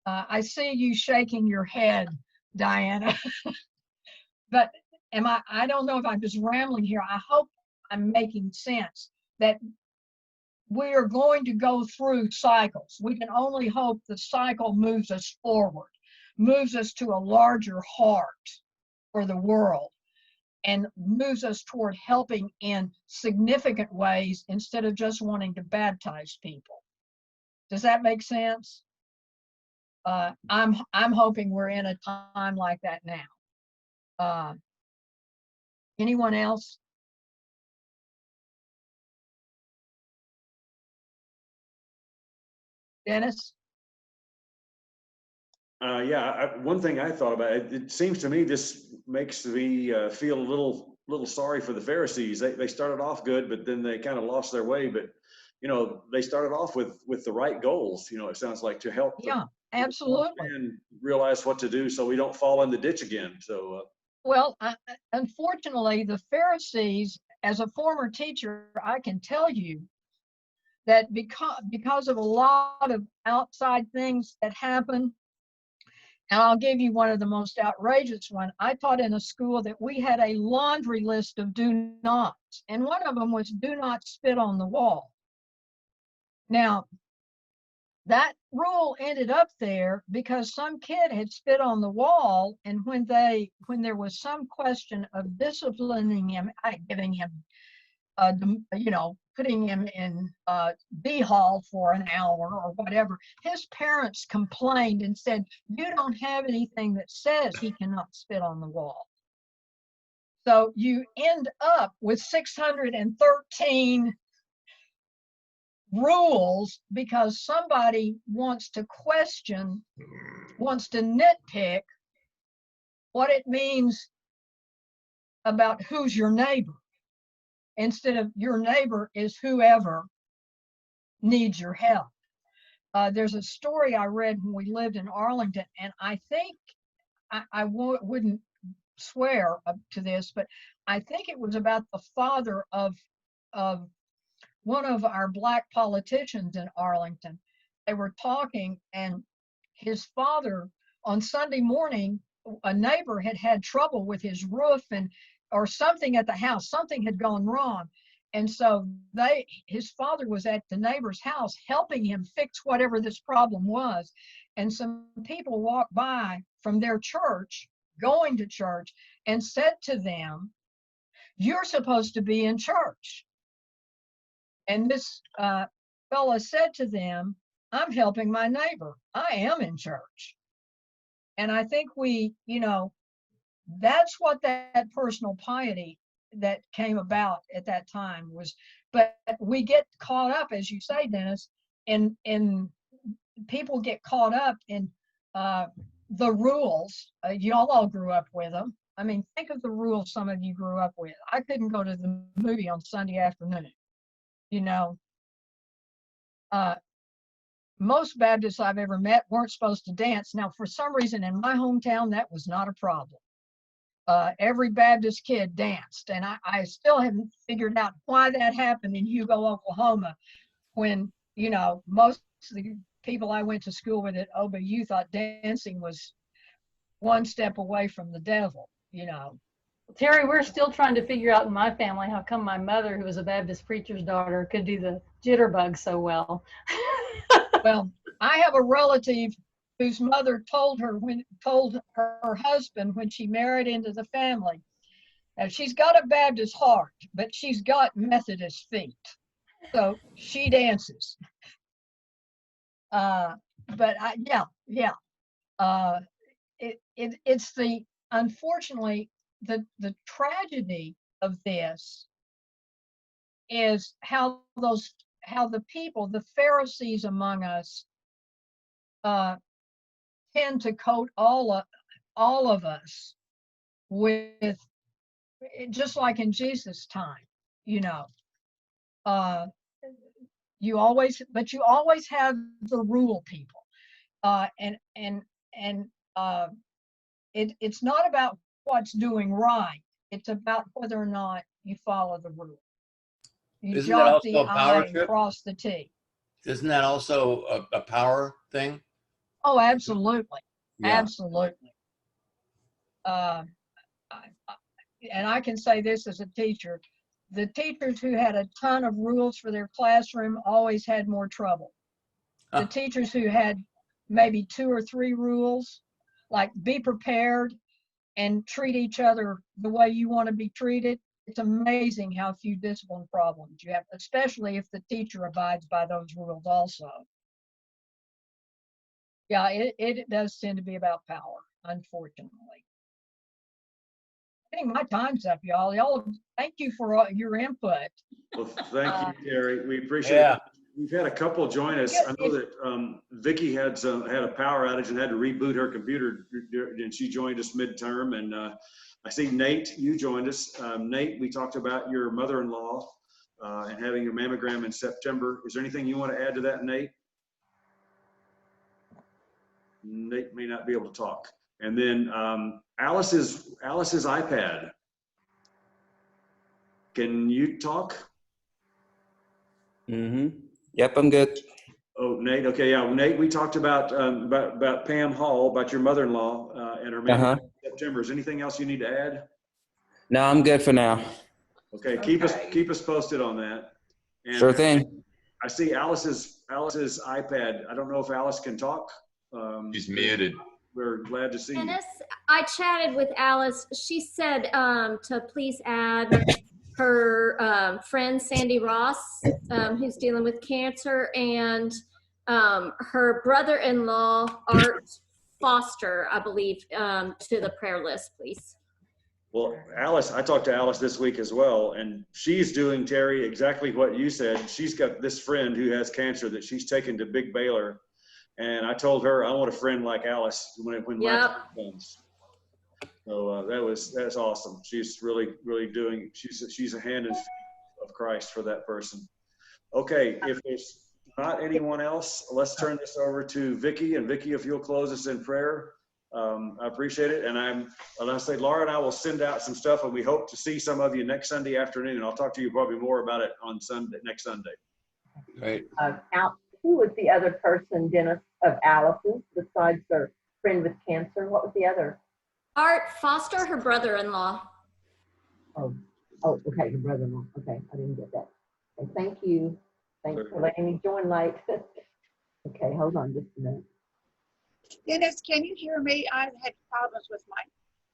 I see you shaking your head, Diana. But I don't know if I'm just rambling here. I hope I'm making sense that we are going to go through cycles. We can only hope the cycle moves us forward, moves us to a larger heart for the world, and moves us toward helping in significant ways instead of just wanting to baptize people. Does that make sense? I'm hoping we're in a time like that now. Anyone else? Dennis? Yeah, one thing I thought about, it seems to me this makes me feel a little sorry for the Pharisees. They started off good, but then they kind of lost their way. But, you know, they started off with the right goals, you know, it sounds like, to help Yeah, absolutely. And realize what to do so we don't fall in the ditch again. So Well, unfortunately, the Pharisees, as a former teacher, I can tell you that because of a lot of outside things that happen, and I'll give you one of the most outrageous one. I taught in a school that we had a laundry list of do nots, and one of them was do not spit on the wall. Now, that rule ended up there because some kid had spit on the wall, and when there was some question of disciplining him, giving him, putting him in B hall for an hour or whatever, his parents complained and said, "You don't have anything that says he cannot spit on the wall." So you end up with 613 rules because somebody wants to nitpick what it means about who's your neighbor, instead of your neighbor is whoever needs your help. There's a story I read when we lived in Arlington, and I think I wouldn't swear up to this, but I think it was about the father of one of our Black politicians in Arlington. They were talking, and his father, on Sunday morning, a neighbor had trouble with his roof or something at the house. Something had gone wrong. And so his father was at the neighbor's house helping him fix whatever this problem was. And some people walked by from their church, going to church, and said to them, "You're supposed to be in church." And this fella said to them, "I'm helping my neighbor. I am in church." And I think that's what that personal piety that came about at that time was. But we get caught up, as you say, Dennis, in people get caught up in the rules. Y'all all grew up with them. I mean, think of the rules some of you grew up with. I couldn't go to the movie on Sunday afternoon. Most Baptists I've ever met weren't supposed to dance. Now, for some reason in my hometown, that was not a problem. Every Baptist kid danced, and I still haven't figured out why that happened in Hugo, Oklahoma, when, most of the people I went to school with at OBU thought dancing was one step away from the devil, Terry, we're still trying to figure out in my family how come my mother, who was a Baptist preacher's daughter, could do the jitterbug so well. Well, I have a relative whose mother told her husband when she married into the family, "Now, she's got a Baptist heart, but she's got Methodist feet, so she dances." It's unfortunately the tragedy of this is how the people, the Pharisees among us, tend to coat all of us with, just like in Jesus' time, you always have the rule people, it's not about what's doing right. It's about whether or not you follow the rule. You Isn't that jot also the a power I and trip? cross the T. Isn't that also a power thing? Oh, absolutely. Yeah. Absolutely. And I can say this as a teacher, the teachers who had a ton of rules for their classroom always had more trouble. The teachers who had maybe 2 or 3 rules, like be prepared and treat each other the way you want to be treated, it's amazing how few discipline problems you have, especially if the teacher abides by those rules also. Yeah, it does tend to be about power, unfortunately. I think my time's up, y'all. Y'all, thank you for your input. Well, thank you, Terry. We appreciate it. We've had a couple join us. I know that Vicki had a power outage and had to reboot her computer, and she joined us midterm. And I see Nate, you joined us. Nate, we talked about your mother-in-law and having your mammogram in September. Is there anything you want to add to that, Nate? Nate may not be able to talk. And then Alice's iPad. Can you talk? Yep, I'm good. Oh, Nate. Okay, yeah, Nate. We talked about Pam Hall, about your mother-in-law and her mammogram in September. Is anything else you need to add? No, I'm good for now. Okay, keep us posted on that. And Sure thing. I see Alice's iPad. I don't know if Alice can talk. She's muted. We're glad to see you. Dennis, I chatted with Alice. She said to please add her friend Sandy Ross, who's dealing with cancer, and her brother-in-law Art Foster, I believe, to the prayer list, please. Well, Alice, I talked to Alice this week as well, and she's doing, Terry, exactly what you said. She's got this friend who has cancer that she's taken to Big Baylor, and I told her I want a friend like Alice when my time comes. So that's awesome. She's really doing. She's a hand and feet of Christ for that person. Okay, if there's not anyone else, let's turn this over to Vicki. And Vicki, if you'll close us in prayer. I appreciate it. And I'll say Laura and I will send out some stuff, and we hope to see some of you next Sunday afternoon. I'll talk to you probably more about it on next Sunday. Great. Who was the other person, Dennis, of Alice's, besides her friend with cancer? What was the other? Art Foster, her brother-in-law. Oh, okay, your brother-in-law. Okay, I didn't get that. Okay, thank you. Thanks for letting me join late. Okay, hold on just a minute. Dennis, can you hear me? I've had problems with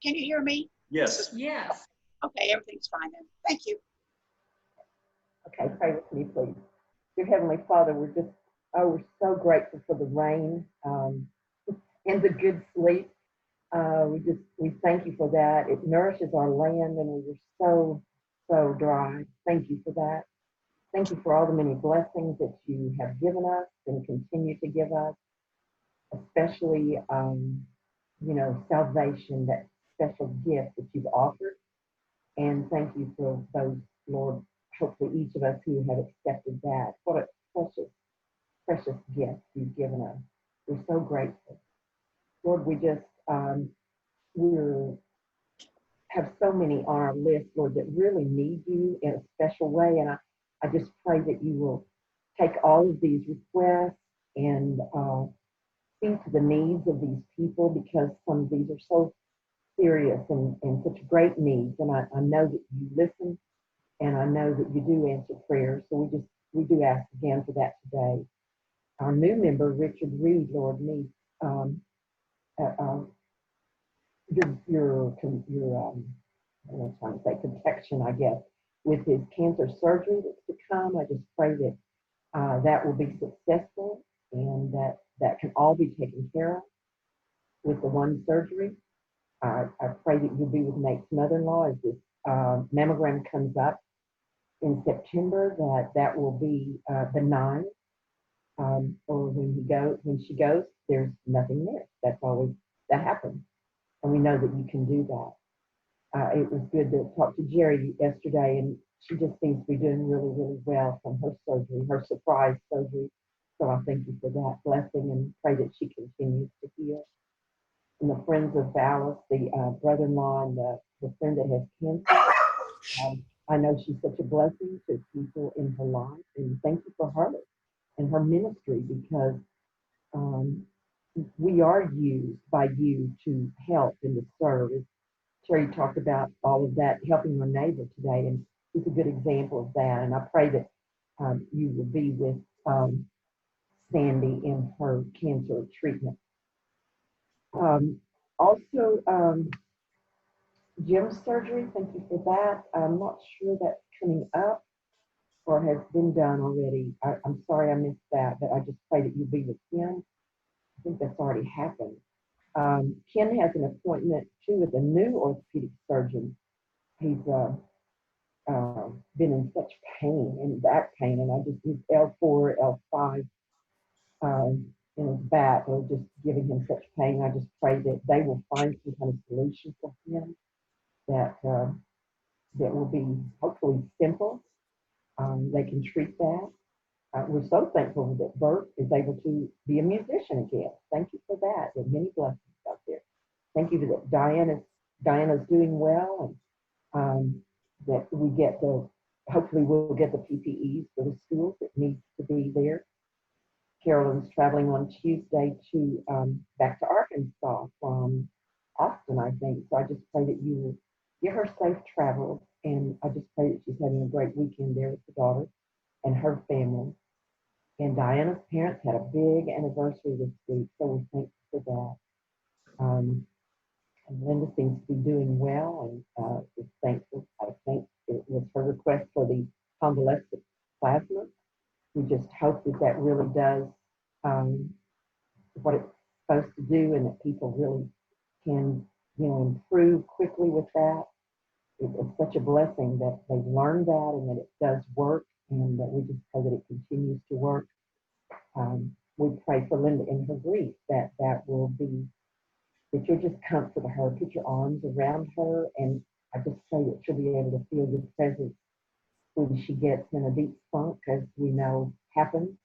can you hear me? Yes. Yes. Okay, everything's fine then. Thank you. Okay, pray with me, please. Dear Heavenly Father, we're so grateful for the rain and the good sleep. We thank you for that. It nourishes our land, and we were so dry. Thank you for that. Thank you for all the many blessings that you have given us and continue to give us, especially, salvation, that special gift that you've offered. And thank you for those, Lord, hopefully each of us who have accepted that. What a precious gift you've given us. We're so grateful. Lord, we just, we have so many on our list, Lord, that really need you in a special way. And I just pray that you will take all of these requests and see to the needs of these people, because some of these are so serious and such great needs. And I know that you listen, and I know that you do answer prayers. So we do ask again for that today. Our new member, Richard Reed, Lord, needs your I was trying to say protection, I guess, with his cancer surgery that's to come. I just pray that that will be successful, and that can all be taken care of with the one surgery. I pray that you'll be with Nate's mother-in-law as this mammogram comes up in September, that will be benign. Or when she goes, there's nothing there. That happens. And we know that you can do that. It was good to talk to Jerry yesterday, and she just seems to be doing really well from her surgery, her surprise surgery. So I thank you for that blessing, and pray that she continues to heal. And the friends of Alice, the brother-in-law, and the friend that has cancer, I know she's such a blessing to people in her life, and thank you for her and her ministry, because we are used by you to help and to serve. Terry talked about all of that, helping our neighbor today, and he's a good example of that. And I pray that you will be with Sandy in her cancer treatment. Also, Jim's surgery, thank you for that. I'm not sure that's coming up or has been done already. I'm sorry I missed that, but I just pray that you'll be with him. I think that's already happened. Ken has an appointment too with a new orthopedic surgeon. He's been in such pain and back pain, and I just need L4, L5 in his back, or just giving him such pain. I just pray that they will find some kind of solution for him that will be hopefully simple. They can treat that. We're so thankful that Bert is able to be a musician again. Thank you for that. There are many blessings out there. Thank you that Diane is Diana's doing well, and that we get hopefully we'll get the PPEs for the schools that needs to be there. Carolyn's traveling on Tuesday to back to Arkansas from Austin, I think. So I just pray that you will give her safe travels, and I just pray that she's having a great weekend there with the daughter and her family. And Diana's parents had a big anniversary this week, so we're thankful for that. And Linda seems to be doing well, and is thankful. I think it was her request for the convalescent plasma. We just hope that that really does what it's supposed to do, and that people really can, improve quickly with that. It's such a blessing that they've learned that and that it does work, and that we just pray that it continues to work. We pray for Linda in her grief, that will be, that you'll just comfort her, put your arms around her, and I just pray that she'll be able to feel your presence when she gets in a deep funk, as we know happens.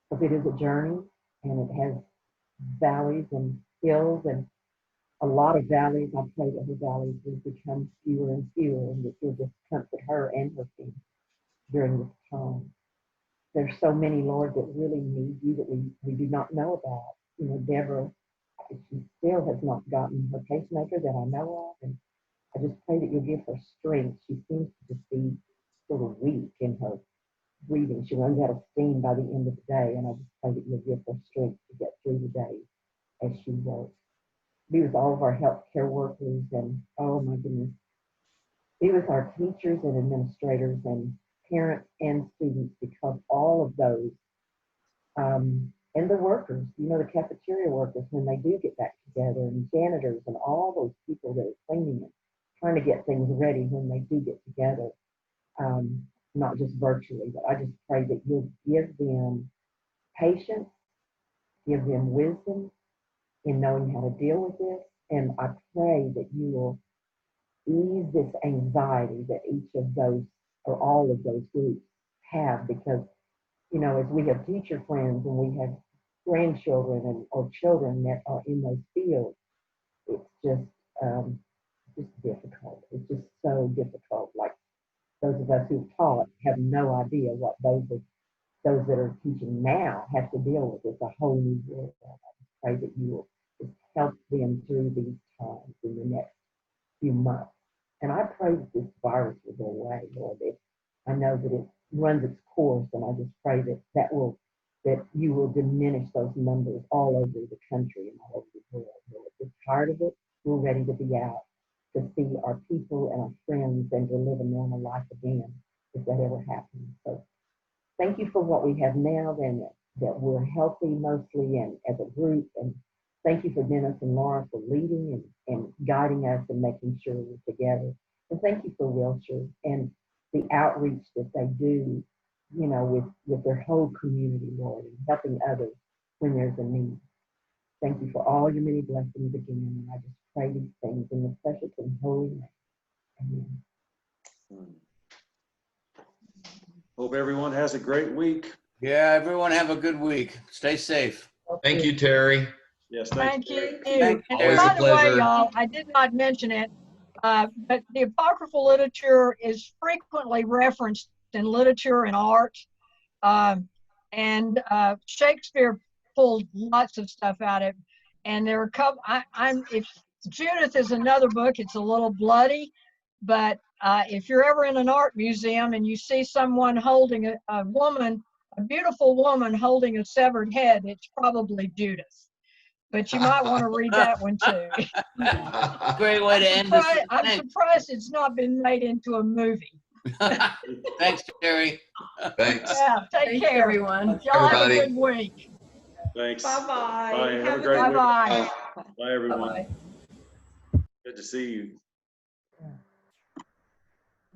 Because it is a journey, and it has valleys and hills, and a lot of valleys. I pray that her valleys will become fewer and fewer, and that you'll just comfort her and her family during this time. There's so many, Lord, that really need you that we do not know about. Deborah, she still has not gotten her pacemaker that I know of, and I just pray that you'll give her strength. She seems to just be sort of weak in her breathing. She runs out of steam by the end of the day, and I just pray that you'll give her strength to get through the day as she works. Be with all of our healthcare workers, and oh my goodness, be with our teachers and administrators and parents and students, because all of those, and the workers, the cafeteria workers, when they do get back together, and janitors and all those people that are cleaning and trying to get things ready when they do get together, not just virtually, but I just pray that you'll give them patience, give them wisdom in knowing how to deal with this. And I pray that you will ease this anxiety that each of those or all of those groups have, because, as we have teacher friends and we have grandchildren or children that are in those fields, it's just difficult. It's just so difficult. Like those of us who've taught have no idea what those that are teaching now have to deal with. It's a whole new world. I just pray that you will just help them through these times in the next few months. And I pray that this virus will go away, Lord. I know that it runs its course, and I just pray that you will diminish those numbers all over the country and all over the world, Lord. We're tired of it. We're ready to be out, to see our people and our friends, and to live a normal life again, if that ever happens. So thank you for what we have now, then, that we're healthy mostly and as a group. And thank you for Dennis and Laura for leading and guiding us and making sure we're together. And thank you for Wilshire and the outreach that they do, with their whole community, Lord, and helping others when there's a need. Thank you for all your many blessings again. And I just pray these things in the precious and holy name. Amen. Hope everyone has a great week. Yeah, everyone have a good week. Stay safe. Thank you, Terry. Yes, Thank you. Thank you. And Always by a the way, pleasure. y'all, I did not mention it, but the apocryphal literature is frequently referenced in literature and art. And Shakespeare pulled lots of stuff out of it. And there are a couple, if Judith is another book, it's a little bloody, but if you're ever in an art museum and you see someone holding a woman, a beautiful woman holding a severed head, it's probably Judith. But you might want to read that one too. Great way to end this. I'm surprised it's not been made into a movie. Thanks, Terry. Thanks. Yeah, take care, everyone. Y'all have a Everybody. good week. Thanks. Bye-bye. Bye. Have a Have a great good week. Bye-bye. Bye, everyone. Bye-bye. Good to see you.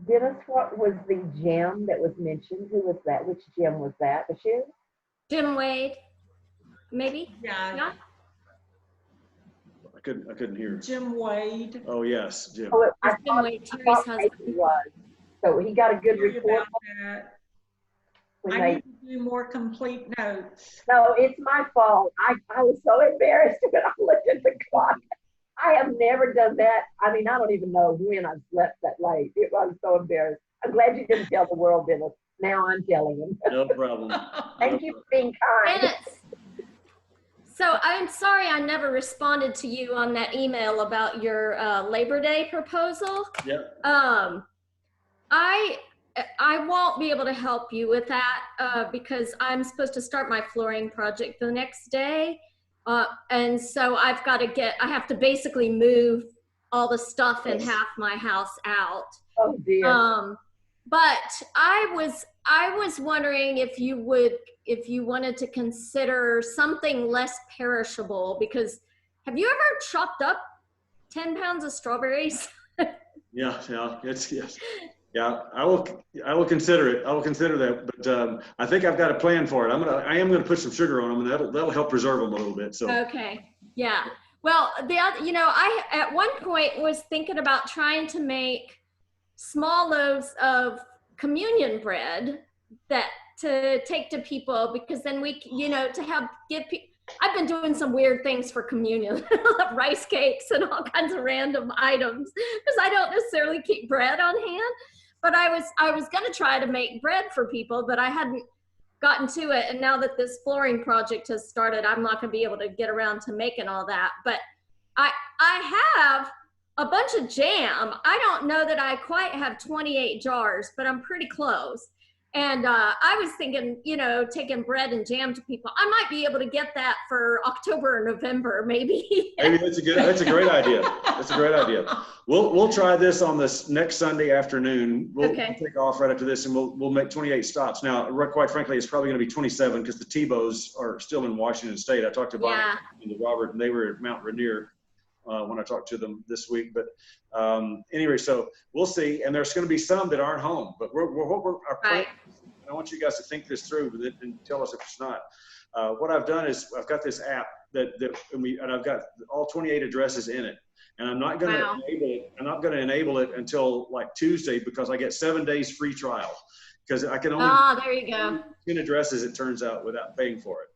Dennis, what was the gem that was mentioned? Who was that? Which gem was that? The shoe? Jim Wade, maybe? Yeah. Not? I couldn't hear. Jim Wade. Oh, yes, Jim. Oh, I Jim thought Wade, Terry's maybe husband. he was. So he got a good Sorry report. about that. When I they, need to do more complete notes. no, it's my fault. I was so embarrassed when I looked at the clock. I have never done that. I mean, I don't even know when I've slept that late. It was so embarrassed. I'm glad you didn't tell the world, Dennis. Now I'm telling him. No problem. Thank you for being kind. Dennis, so I'm sorry I never responded to you on that email about your Labor Day proposal. Yeah. I won't be able to help you with that because I'm supposed to start my flooring project the next day. And so I have to basically move all the stuff in half my house out. Oh dear. But I was wondering if you wanted to consider something less perishable, because have you ever chopped up 10 pounds of strawberries? Yeah, yes. Yeah, I will consider it. I will consider that, but I think I've got a plan for it. I am gonna put some sugar on them, and that'll help preserve them a little bit. So Okay, yeah. Well, the other, I at one point was thinking about trying to make small loaves of communion bread to take to people, because then we, I've been doing some weird things for communion, rice cakes and all kinds of random items, because I don't necessarily keep bread on hand. But I was going to try to make bread for people, but I hadn't gotten to it. And now that this flooring project has started, I'm not going to be able to get around to making all that. But I have a bunch of jam. I don't know that I quite have 28 jars, but I'm pretty close. And I was thinking, taking bread and jam to people. I might be able to get that for October or November, maybe. maybe that's a great idea. That's a great idea. We'll try this on this next Sunday afternoon. We'll take off right after this, and we'll make 28 stops. Now, quite frankly, it's probably going to be 27 because the Tebows are still in Washington State. I talked to Bonnie and Robert, and they were at Mount Rainier when I talked to them this week. But anyway, so we'll see. And there's going to be some that aren't home, but our plan. I want you guys to think this through and tell us if it's not. What I've done is I've got this app and I've got all 28 addresses in it, and I'm not going to enable it. I'm not going to enable it until like Tuesday, because I get 7 days free trial, because I can only there you go. 10 addresses, it turns out, without paying for it.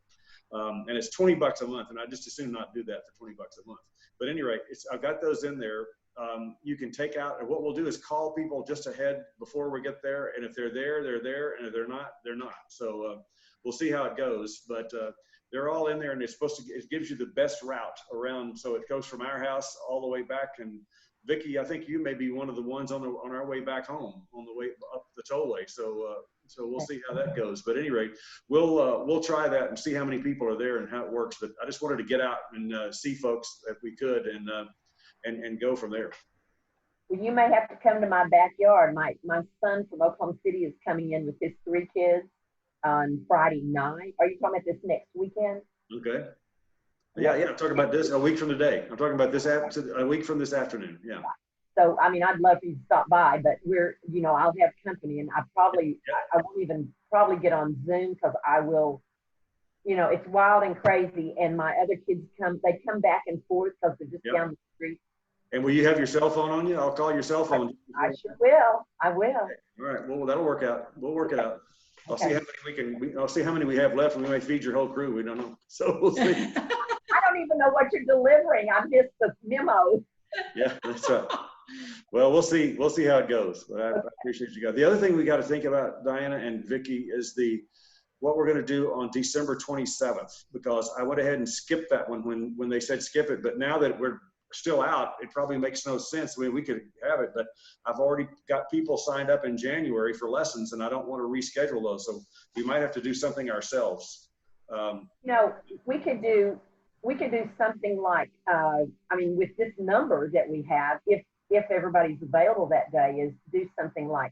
And it's $20 a month, and I just as soon not do that for $20 a month. But anyway, I've got those in there. You can take out, and what we'll do is call people just ahead before we get there. And if they're there, they're there. And if they're not, they're not. So we'll see how it goes. But they're all in there, and it gives you the best route around. So it goes from our house all the way back. And Vicki, I think you may be one of the ones on our way back home, on the way up the tollway. So we'll see how that goes. But at any rate, we'll try that and see how many people are there and how it works. But I just wanted to get out and see folks if we could, and go from there. Well, you may have to come to my backyard. My son from Oklahoma City is coming in with his 3 kids on Friday night. Are you talking about this next weekend? Okay. Yeah. I'm talking about this a week from today. I'm talking about this a week from this afternoon. Yeah. So, I mean, I'd love for you to stop by, but I'll have company, and I won't even probably get on Zoom, because I will, it's wild and crazy. And my other kids come back and forth because they're just down the street. And will you have your cell phone on you? I'll call your cell phone. I sure will. I will. All right. Well, that'll work out. We'll work it out. I'll see how many I'll see how many we have left, and we may feed your whole crew. We don't know. So we'll see. I don't even know what you're delivering. I missed the memo. Yeah, that's right. Well, we'll see. We'll see how it goes. But I appreciate you guys. The other thing we got to think about, Diana and Vicki, is what we're going to do on December 27th, because I went ahead and skipped that one when they said skip it. But now that we're still out, it probably makes no sense. I mean, we could have it, but I've already got people signed up in January for lessons, and I don't want to reschedule those. So we might have to do something ourselves. We could do something like, with this number that we have, if everybody's available that day, is do something like